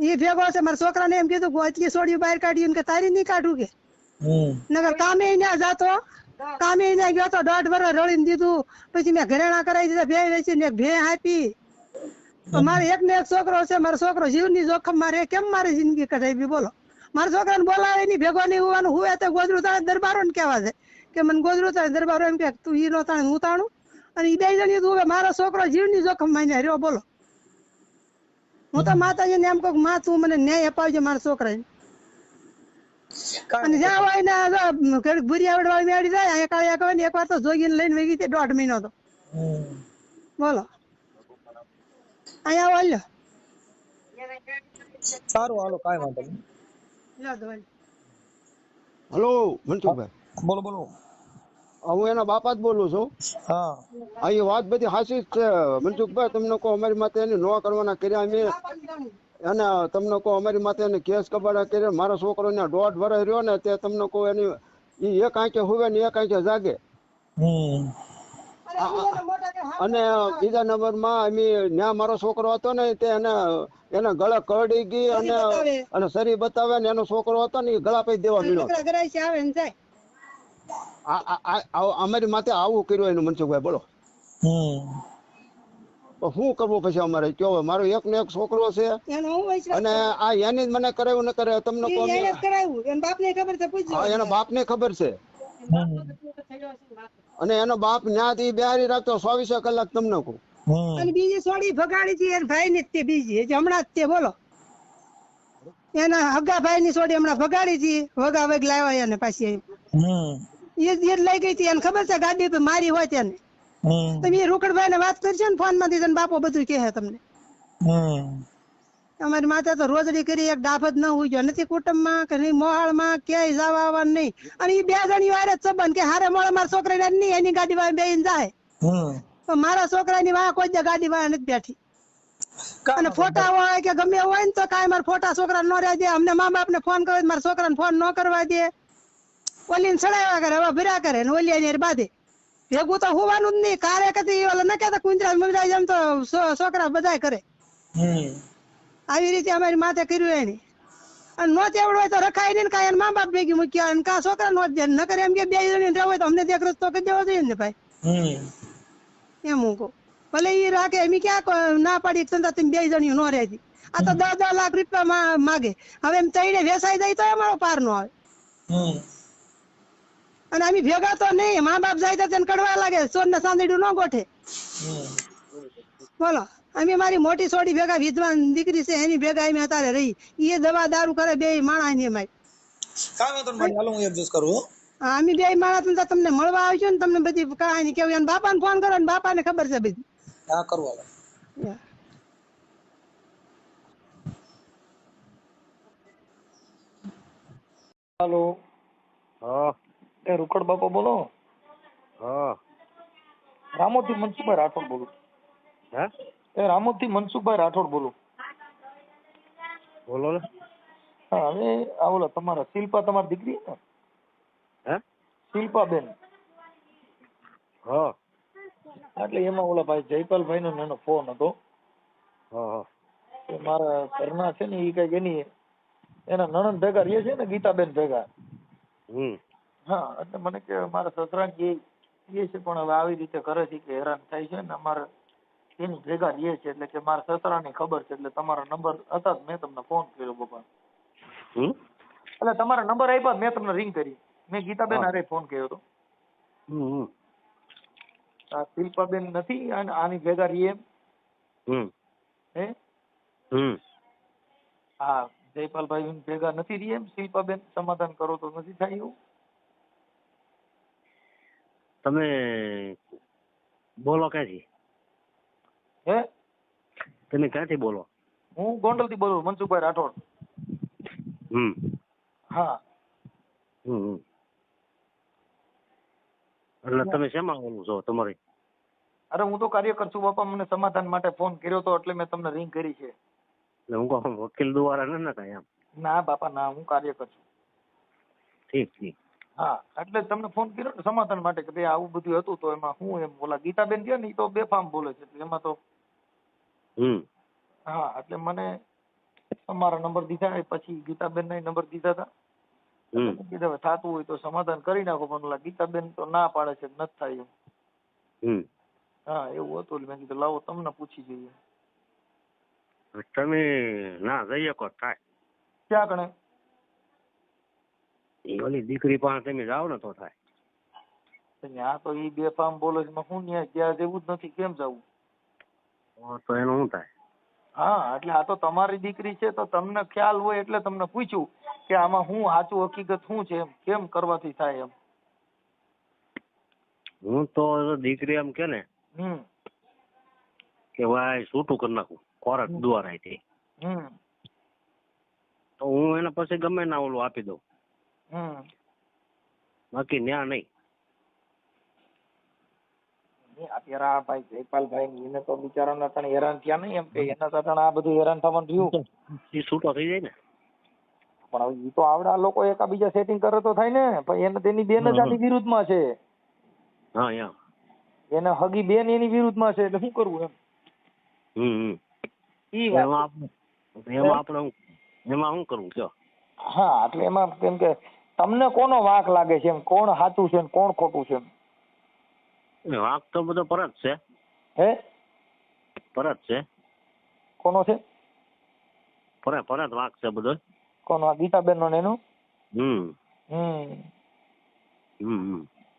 એ ભેગો છે. મારા છોકરાને એમ કીધું કે એટલી સોડિયું બહાર કાઢ્યું કે તારી નહીં કાઢું કે નગર કામે ના જાતો, કામે ના ગયો તો 1.5 વર્ષ રળીને દીધું. પછી મેં ઘરેણા કરાવી દીધા, ભે વેચી ને ભે આપી. મારે એક ને એક છોકરો છે, મારો છોકરો જીવની જોખમ મારે કેમ મારી જિંદગી કઢાવી બોલો. મારા છોકરાને બોલાવે નહીં, ભેગો નહીં હોવાનું. હુએ તો ગોદરું તાણે દરબારો ને કહેવા છે કે મને ગોદરું તાણે દરબારો એમ કે તું ઈ નો તાણે હું તાણું. અને ઈ 2 જણી તું મારો છોકરો જીવની જોખમ માન્યા રહ્યો બોલો. હું તો માતાજીને એમ કહું માં તું મને ન્યાય અપાવજે મારા છોકરાને. અને જ્યાં હોય ને ઘડીક ભૂરિયાવડ વાળી મેળી જાય અહીંયા કાળિયા કહેવાય ને એકવાર તો જોગીને લઈને વહી ગઈ 1.5 મહિનો તો બોલો. અહીંયા આવો લ્યો. સારું હાલો કાંઈ વાંધો નહીં. લ્યો દવાઈ. હલો મનસુખભાઈ, બોલો બોલો. હું એના બાપા જ બોલું છું. હા અહીં વાત બધી સાચી જ છે મનસુખભાઈ. તમને કહો અમારી માથે એને નો કરવાના કર્યા અમે, અને તમને કહો અમારી માથે એને કેસ કબાડા કર્યા. મારો છોકરો ને 1.5 વર્ષ રહ્યો ને તે તમને કહો એની ઈ એક આંખે હુવે ને એક આંખે જાગે. અને બીજા નંબરમાં અમે ત્યાં મારો છોકરો હતો ને તે એને ગળા કરડી ગઈ અને શરીર બતાવે ને એનો છોકરો હતો ને એ ગળા પૈ દેવા મળ્યો. અમારી માથે આવું કર્યું એનું મનસુખભાઈ બોલો. શું કરવું પછી અમારે કયો? મારો એક ને એક છોકરો છે અને આ એની મને કરાવ્યું ન કરે તમને કહો. એના બાપ ને ખબર છે અને એનો બાપ ન્યાથી બેહારી રાખતો 24 કલાક તમને કહું. અને બીજી સોડી ભગાડી હતી એના ભાઈ ની બીજી હમણાં જ તે બોલો. એના હગા ભાઈ ની સોડી હમણાં ભગાડી હતી, વગા વગ લાવ્યા એને પાછી એ લઈ ગઈ હતી. એને ખબર છે ગાડી પર મારી હોય તેને. તમે રોકડભાઈ ને વાત કરશો ને ફોન માંથી બાપો બધું કહે તમને. અમારી માતા તો રોજડી કરી એક ડાફત ન હોય નથી કુટુંબમાં કે નહીં મોહાળમાં ક્યાંય જવા આવવાનું નહીં. અને એ 2 જણી વારે જ સંબંધ કે હારે મોળે મારા છોકરા નહીં એની ગાડી વાળા બેહીને જાય. તો મારા છોકરાની વાહ કોઈ ગાડી વાળા નથી બેઠી. અને ફોટા હોય કે ગમે હોય ને તો કાંઈ મારા ફોટા છોકરા ન રહ્યા દે. અમને મા બાપ ને ફોન કરે મારા છોકરાને ફોન ન કરવા દે. ઓલીને ચડાવ્યા કરે, હવે ભર્યા કરે ને ઓલી બાંધે. ભેગું તો હોવાનું જ નહીં. કારે કદી ઓલા ન કહેતા કુંજરા મુંજરા જેમ તો છોકરા બધા કરે. આવી રીતે અમારી માથે કર્યું એની. અને નો તેવડ હોય તો રખાય નહીં કાંઈ એને મા બાપ ભેગી મૂક્યા અને કા છોકરા નો દે ન કરે એમ કે 2 જણી હોય તો અમને એક રસ્તો કરી દેવો જોઈએ ને ભાઈ. એમ હું કહું ભલે ઈ રાખે એમ ક્યાં ના પાડી તમે 2 જણી નો રહેતી. આ તો 10 લાખ રૂપિયા માગે. હવે એમ તઈને વેસાઈ જાય તો અમારો પાર નો આવે. અને અમે ભેગા તો નહીં, મા બાપ જાય તો તેને કડવા લાગે. સોન ને સાંદડ્યું ન ગોઠે બોલો. અમે મારી મોટી સોડી ભેગા વિદ્વાન દીકરી છે એની ભેગા અમે અત્યારે રહી. એ દવા દારૂ કરે 2 માણસ ની અમારી. કાંઈ વાંધો નહીં હાલો હું એડજસ્ટ કરું. હા અમે 2 માણસ તમને મળવા આવજો ને તમને બધી કહાની કેવું. અને બાપાને ફોન કરો ને બાપાને ખબર છે બધી. હા કરવા હાલો. હા એ રૂકડ બાપા બોલો. હા રામોદ થી મનસુખભાઈ રાઠોડ બોલું. હે એ રામોદ થી મનસુખભાઈ રાઠોડ બોલું. બોલો ને. હા હવે આ ઓલા તમારા શિલ્પા તમારી દીકરી ને? હે શિલ્પા બેન. હા એટલે એમાં ઓલા ભાઈ જયપાલભાઈ નો એનો ફોન હતો. હા મારા ઘરના છે ને એ કઈક એની એના નણંદ ભેગા રહે છે ને ગીતાબેન ભેગા. હા એટલે મને કે મારા સસરા કે છે પણ હવે આવી રીતે કરે છે કે હેરાન થાય છે ને અમારે એની ભેગા રહે છે એટલે કે મારા સસરાની ખબર છે એટલે તમારા નંબર હતા મેં તમને ફોન કર્યો બાપા. એટલે તમારા નંબર આપ્યા મેં તમને રિંગ કરી. મેં ગીતાબેન હારે ફોન કર્યો હતો. આ શિલ્પાબેન નથી આની ભેગા રહીએ એમ? હે હા જયપાલભાઈ ભેગા નથી રહીએ એમ? શિલ્પાબેન સમાધાન કરો તો નથી થાય એવું? તમે બોલો ક્યાંથી? હે તમે ક્યાંથી બોલો? હું ગોંડલ થી બોલું, મનસુખભાઈ રાઠોડ. હા એટલે તમે શેમાં બોલું છો તમારી? અરે હું તો કાર્યકર છું બાપા. મને સમાધાન માટે ફોન કર્યો હતો એટલે મેં તમને રિંગ કરી છે. હું વકીલ દ્વારા ન કાંઈ એમ? ના બાપા ના, હું કાર્યકર છું. ઠીક ઠીક. હા એટલે જ તમને ફોન કર્યો ને સમાધાન માટે કે ભાઈ આવું બધું હતું તો એમાં હું એમ ઓલા ગીતાબેન છે ને એ તો બેફામ બોલે છે એટલે એમાં તો હા એટલે મને તમારા નંબર દીધા પછી ગીતાબેન ના નંબર દીધા હતા કીધું હવે થતું હોય તો સમાધાન કરી નાખો પણ ઓલા ગીતાબેન તો ના પાડે છે નથી થાય એમ હા એવું હતું એટલે મેં કીધું લાવો તમને પૂછી જોઈએ તમે ના જઈ શકો થાય ક્યાં કણે ઓલી દીકરી પાસે તમે જાઓ ને તો થાય ત્યાં તો ઈ બેફામ બોલે છે હું ન્યાય ત્યાં જેવું જ નથી કેમ જવું તો એનું શું થાય હા એટલે આ તો તમારી દીકરી છે તો તમને ખ્યાલ હોય એટલે તમને પૂછ્યું કે આમાં હું સાચું હકીકત શું છે એમ કેમ કરવાથી થાય એમ હું તો દીકરી એમ કે ને કે ભાઈ છૂટું કરી નાખું કોર્ટ દ્વારા તે તો હું એને પછી ગમે ના ઓલું આપી દઉં બાકી ન્યા નહીં અત્યારે આ ભાઈ જયપાલભાઈ એને તો બિચારાને તને હેરાન થયા નહીં એમ કે એના સાથે આ બધું હેરાન થવાનું થયું એ છૂટો થઈ જાય ને પણ હવે ઈ તો આવડા લોકો એકાબીજા સેટિંગ કરે તો થાય ને પણ એને તેની બેન જ આની વિરુદ્ધમાં છે હા યા એને હગી બેન એની વિરુદ્ધમાં છે એટલે શું કરવું એમ એમાં શું કરવું કયો હા એટલે એમાં કેમ કે તમને કોનો વાંક લાગે છે એમ કોણ સાચું છે કોણ ખોટું છે એમ વાંક તો બધો પરત છે હે પરત છે કોનો છે પરત વાંક છે બધો કોનો આ ગીતાબેન નો ને એનો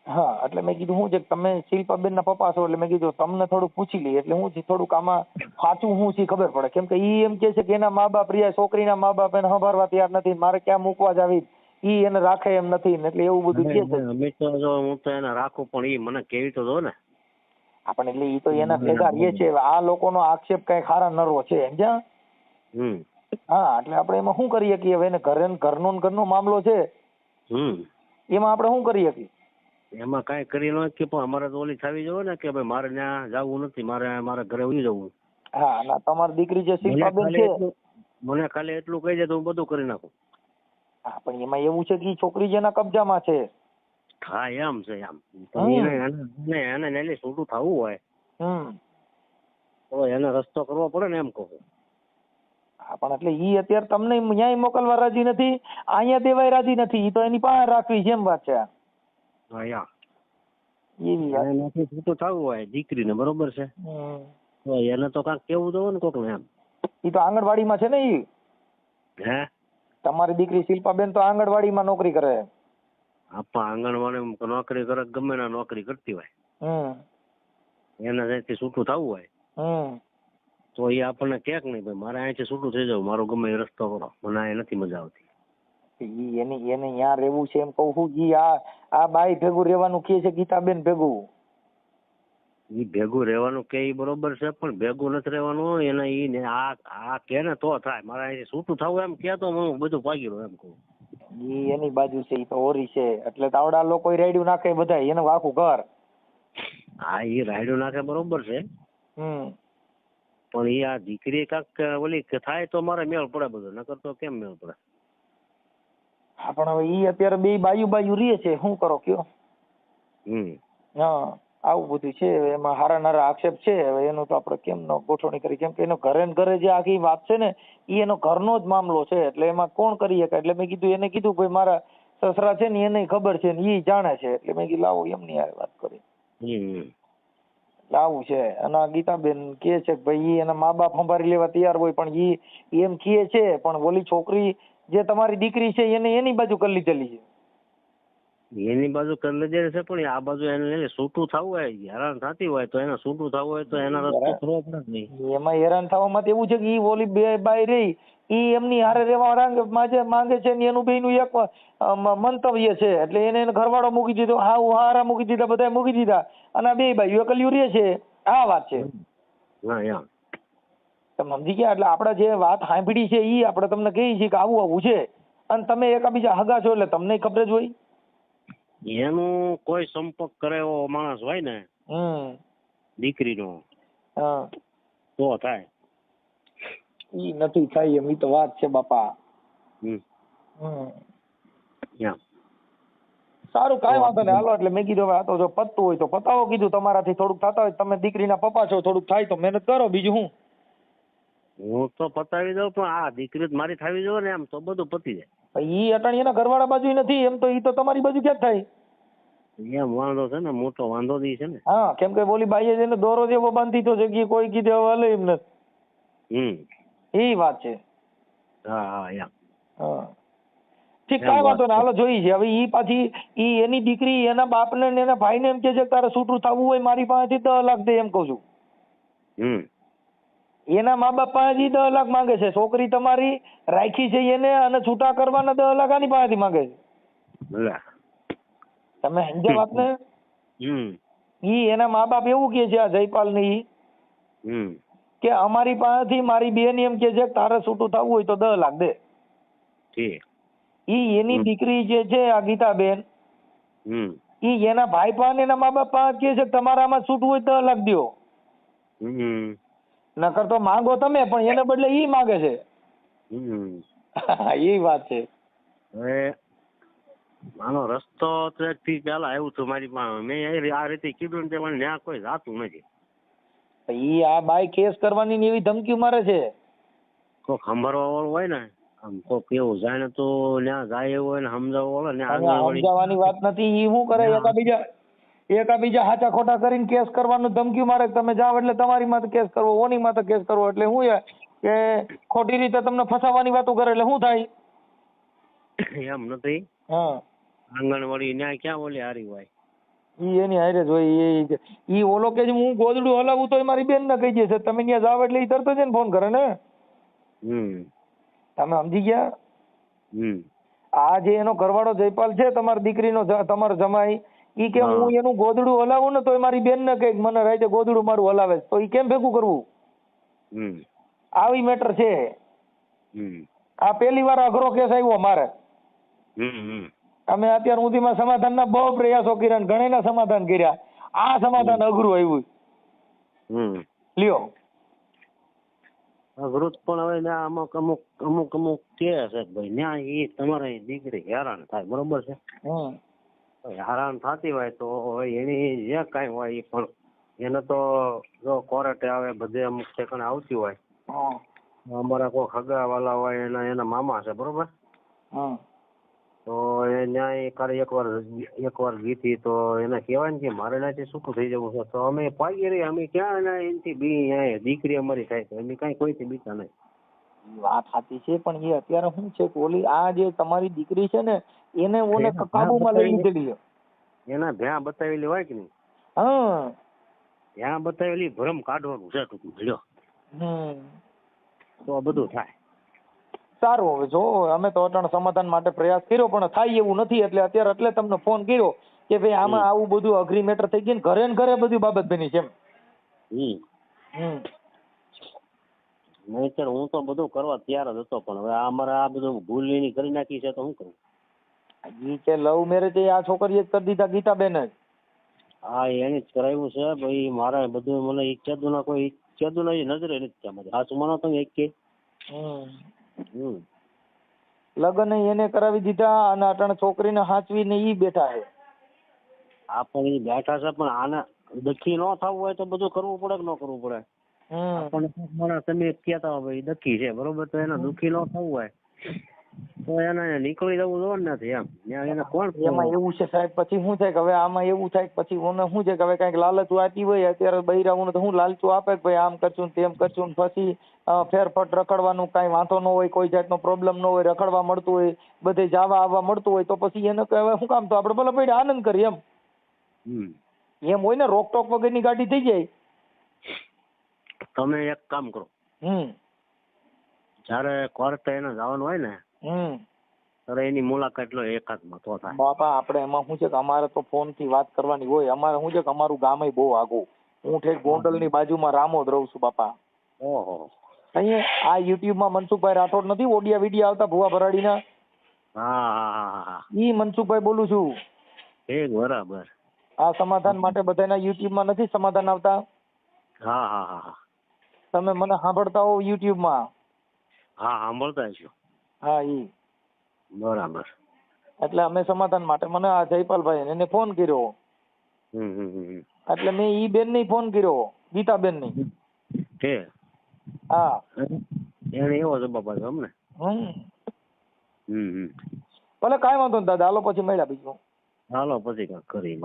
હા એટલે મેં કીધું શું છે તમે શિલ્પાબેન ના પપ્પા છો એટલે મેં કીધું તમને થોડુંક પૂછી લઈએ એટલે હું થોડુંક આમાં સાચું શું છે ખબર પડે કેમ કે ઈ એમ કે છે કે એના મા બાપ રહ્યા છોકરીના મા બાપ એને સંભાળવા તૈયાર નથી મારે ક્યાં મૂકવા જાવી ઈ એને રાખે એમ નથી એટલે એવું બધું કે છે અમે તો જો હું તો એને રાખું પણ ઈ મને કેવી તો દો ને આપણે એટલે ઈ તો એના ભેગા રહે છે આ લોકોનો આક્ષેપ કઈ ખારા નરવો છે સમજ્યા હા એટલે આપણે એમાં શું કરીએ કે હવે એને ઘરનો મામલો છે એમાં આપણે શું કરીએ કે એમાં કઈ કરી ન કે પણ અમારે તો ઓલી થવી જોઈએ ને કે ભાઈ મારે ત્યાં જવું નથી મારે ઘરે ઉઈ જવું હા ના તમારી દીકરી જે શિલ્પાબેન છે મને ખાલી એટલું કહી દે તો હું બધું કરી નાખું હા પણ એમાં એવું છે કે છોકરી જેના કબજામાં છે હા એમ છે એમ એને નેલી છૂટું થવું હોય તો એને રસ્તો કરવો પડે ને એમ કહું હા પણ એટલે ઈ અત્યારે તમને ન્યાય મોકલવા રાજી નથી અહીંયા દેવાય રાજી નથી ઈ તો એની પાસે રાખવી છે એમ વાત છે એનાથી છૂટું થવું હોય દીકરીને બરોબર છે તો એને તો કાંઈક કેવું જોવે ને કોક ને એમ ઈ તો આંગણવાડીમાં છે ને ઈ હે તમારી દીકરી શિલ્પાબેન તો આંગણવાડીમાં નોકરી કરે આપા આંગણવાડી નોકરી કરે ગમે ના નોકરી કરતી હોય એને અહીંથી છૂટું થવું હોય તો એ આપણને ક્યાંક નહીં ભાઈ મારે અહીંથી છૂટું થઈ જવું મારો ગમે એ રસ્તો કરો મને આ નથી મજા આવતી એને ત્યાં રહેવું છે એમ કહું છું ઈ આ બાઈ ભેગું રહેવાનું કે છે ગીતાબેન ભેગું ઈ ભેગું રહેવાનું કે ઈ બરોબર છે પણ ભેગું નથી રહેવાનું એને ઈ આ કે ને તો થાય મારે અહીંથી છૂટું થવું એમ કે તો હું બધું ભાગી રહ્યું એમ કહું ઈ એની બાજુ છે ઈ તો ઓરી છે એટલે તાવડા લોકો રાયડું નાખે બધા એનું આખું ઘર હા ઈ રાયડું નાખે બરોબર છે પણ ઈ આ દીકરી કાંક ઓલી થાય તો મારે મેળ પડે બધો નકર તો કેમ મેળ પડે હા પણ હવે ઈ અત્યારે બે બાજુ રહે છે શું કરો કયો હા આવું બધું છે એમાં હારા નારા આક્ષેપ છે હવે એનું તો આપણે કેમ ન ગોઠવણી કરી કેમ કે એનો ઘરે ને ઘરે જે આખી વાત છે ને ઈ એનો ઘરનો જ મામલો છે એટલે એમાં કોણ કરી શકે એટલે મેં કીધું એને કીધું ભાઈ મારા સસરા છે ને એને ખબર છે ને ઈ જાણે છે એટલે મેં કીધું લાવો એમની આ વાત કરી એટલે આવું છે અને ગીતાબેન કે છે કે ભાઈ ઈ એના મા બાપ સંભાળી લેવા તૈયાર હોય પણ ઈ એમ કહે છે પણ ઓલી છોકરી જે તમારી દીકરી છે એને એની બાજુ કરી લીધેલી છે એની બાજુ કરી લીધેલી છે પણ આ બાજુ એને છૂટું થવું હોય હેરાન થતી હોય તો એને છૂટું થવું હોય તો એના રસ્તો ખરો પડે નહીં એમાં હેરાન થવામાં તો એવું છે કે ઈ ઓલી બે બાઈ રહી ઈ એમની હારે રહેવા માંગે છે ને એનું બેયનું એક મંતવ્ય છે એટલે એને ઘરવાળો મૂકી દીધો હારા મૂકી દીધા બધા મૂકી દીધા અને આ બે બાઈ એકલ્યું રહે છે આ વાત છે તમે સમજી ગયા એટલે આપણે જે વાત સાંભળી છે ઈ આપણે તમને કહીએ છીએ કે આવું છે અને તમે એકાબીજા હગા છો એટલે તમને ખબર જ હોય એનું કોઈ સંપર્ક કરે એવો માણસ હોય ને દીકરીનો તો થાય ઈ નથી થાય એમ ઈ તો વાત છે બાપા સારું, કાંઈ વાંધો નહીં, હાલો. એટલે મેં કીધું હવે આ તો જો પતતું હોય તો પતાવો, કીધું તમારાથી થોડુંક થતા હોય, તમે દીકરીના પપ્પા છો, થોડુંક થાય તો મહેનત કરો, બીજું શું. હું તો પતાવી દઉં, પણ આ દીકરી મારી થવી જોઈએ ને, એમ તો બધું પતી જાય. ઈ અટાણી એના ઘરવાળા બાજુ નથી, એમ તો ઈ તો તમારી બાજુ ક્યાં થાય. એમ વાંધો છે ને, મોટો વાંધો દી છે ને. હા, કેમ કે બોલી બાઈએ જઈને દોરો જેવો બાંધી તો છે કે કોઈ કીધે હવે હલે એમ નથી. એ વાત છે. હા એમ. હા, ઠીક, કાંઈ વાંધો નહીં, હાલો જોઈએ છે. હવે ઈ પાછી ઈ એની દીકરી એના બાપને ને એના ભાઈને એમ કે છે તારે છૂટું થવું હોય મારી પાસેથી 10 લાખ દે, એમ કહું છું. એના મા બાપ પાસેથી 10 લાખ માંગે છે, છોકરી તમારી રાખી છે એને, અને છૂટા કરવાના 10 લાખ આની પાસેથી માંગે છે. તમે સમજ્યા વાત ને? ઈ એના મા બાપ એવું કે છે આ જયપાલ ને ઈ કે અમારી પાસેથી મારી બેન એમ કે છે તારે છૂટું થવું હોય તો 10 લાખ દે. ઈ એની દીકરી જે છે આ ગીતાબેન, ઈ એના ભાઈ પાસે એના મા બાપ પાસે કે છે તમારામાં છૂટવું હોય 10 લાખ દો. નકર તો માંગો તમે, પણ એને બદલે ઈ માંગે છે. એ વાત છે. હવે આનો રસ્તો થી પેલા આવ્યું હતું મારી પાસે, મેં આ રીતે કીધું ને મને ત્યાં કોઈ જાતું નથી. ઈ આ બાઈ કેસ કરવાની ને એવી ધમકી મારે છે. કોક સંભાળવા વાળું હોય ને, આમ કોક એવું જાણે તો ત્યાં જાય એવું હોય ને સમજાવવા વાળો ને. સમજાવવાની વાત નથી, ઈ શું કરે એકાબીજા હાચા ખોટા કરીને કેસ કરવાનું ધમકી મારે, તમે જાઓ એટલે તમારી માથે કેસ કરવો, ઓની માથે કેસ કરવો, એટલે શું કે ખોટી રીતે તમને ફસાવાની વાતો કરે, એટલે શું થાય એમ નથી. હા, આંગણવાડી ન્યાય ક્યાં ઓલી હારી હોય, ઈ એની હારે જ હોય. ઈ ઓલો કે હું ગોદડું હલાવું તો મારી બેન ને કહી દેશે, તમે ત્યાં જાવ એટલે ઈ તરત જ એને ફોન કરે ને. તમે સમજી ગયા? આ જે એનો ઘરવાળો જયપાલ છે, તમારી દીકરીનો તમારો જમાઈ, ઈ કે હું એનું ગોદડું હલાવું ને તો મારી બેન ને કહે મને રાતે ગોદડું મારું હલાવે, તો ઈ કેમ ભેગું કરવું? આવી મેટર છે. આ પહેલી વાર અઘરો કેસ આવ્યો મારે. અમે અત્યાર સુધીમાં સમાધાનના બહુ પ્રયાસો કર્યા, ઘણા સમાધાન કર્યા, આ સમાધાન અઘરું આવ્યું. લ્યો અઘરું પણ હવે અમુક કે છે ભાઈ ન્યા એ તમારી દીકરી હેરાન થાય, બરોબર છે. હેરાન થતી હોય તો એની જે કઈ હોય એ પણ એને તો જો કોર્ટે આવે, બધે અમુક ઠેકાણે આવતી હોય. અમારા કોઈ હગા વાલા હોય એના મામા છે, બરોબર. તો એ ન્યાય કરે એકવાર જીતી તો એને કહેવાય ને કે મારે નાથી છૂટું થઈ જવું છે, તો અમે પાગી રહી, અમે ક્યાં એનાથી બી દીકરી અમારી થાય તો અમે કઈ કોઈથી બીતા નહીં. વાત સાચી છે, પણ એ અત્યારે શું છે કે ઓલી આ જે તમારી દીકરી છે ને એને ઓને કાબુમાં લઈ લીધેલી છે. એના ભ્યાં બતાવેલી હોય કે નહીં, ભ્યાં બતાવેલી ભરમ કાઢવાનું છે ટૂંકમાં. લ્યો તો બધું થાય. સારું, હવે જો અમે તો અટાણ સમાધાન માટે પ્રયાસ કર્યો પણ થાય એવું નથી, એટલે અત્યારે એટલે તમને ફોન કર્યો કે ભાઈ આમાં આવું બધું અઘરી મેટર થઈ ગઈ ને ઘરે ને ઘરે બધી બાબત બની છે. નહીતર હું તો બધું કરવા તૈયાર જ હતો, પણ હવે અમારે આ બધું ભૂલ એની કરી નાખી છે તો શું કરું? ઈ કે લવ મેરેજ આ છોકરીએ જ કરી દીધા, ગીતાબેન જ. હા, એને જ કરાવ્યું છે ભાઈ. મારે બધું મને ઈચ્છાતું ના કોઈ ઈચ્છાતું ના નજરે નથી ત્યાં. સાચું માનો તમે એક કે લગ્ન એને કરાવી દીધા અને અટાણે છોકરીને હાચવીને ઈ બેઠા છે. આ પણ એ બેઠા છે, પણ આને દખી ન થવું હોય તો બધું કરવું પડે કે ન કરવું પડે? આપણને તમે કહેતા ભાઈ દખી છે, બરોબર, તો એને દુખી ન થવું હોય તો એને નીકળી જવું જોઈએ નથી એમ. એને કોણ એમાં એવું છે સાહેબ, પછી શું થાય કે હવે આમાં એવું થાય પછી ઓને શું છે કે હવે કઈક લાલચ આપી હોય, અત્યારે બૈરાઓને તો હું લાલચું આપે કે ભાઈ આમ કરશું તેમ કરશું, પછી ફેરફટ રખડવાનું કઈ વાંધો ન હોય, કોઈ જાતનો પ્રોબ્લેમ ન હોય, રખડવા મળતું હોય, બધે જવા આવવા મળતું હોય, તો પછી એને કહેવાય શું કામ, તો આપણે ભલે ભાઈ આનંદ કરીએ એમ હોય ને. રોકટોક વગરની ગાડી થઈ જાય. તમે એક કામ કરો, જયારે કોર્ટે એને જવાનું હોય ને ત્યારે એની મુલાકાત લો એકાદમાં તો થાય. બાપા આપણે એમાં શું છે કે અમારે તો ફોન થી વાત કરવાની હોય. અમારે શું છે કે અમારું ગામ બહુ આગું, હું ઠેક ગોંડલ ની બાજુમાં રામોદ રહું છું બાપા. ઓહો. અહીંયા આ યુટ્યુબ માં મનસુખભાઈ રાઠોડ નથી ઓડિયા વિડિયા આવતા ભુવા ભરાડીના? હા, ઈ મનસુખભાઈ બોલું છું. બરાબર. આ સમાધાન માટે બધાના યુટ્યુબ માં નથી સમાધાન આવતા? હા. તમે મને સાંભળતા હો યુટ્યુબ માં? હા, સાંભળતા છો. હા, ઈ બરાબર. એટલે અમે સમાધાન માટે મને આ જયપાલભાઈ એને ફોન કર્યો. એટલે મેં ઈ બેન ને ફોન કર્યો, ગીતાબેન ની. હા એને એવો જવાબ આપ્યો અમને. ભલે કાંઈ વાંધો નહીં દાદા, હાલો પછી મળ્યા બીજું. હાલો પછી કાંઈક કરી.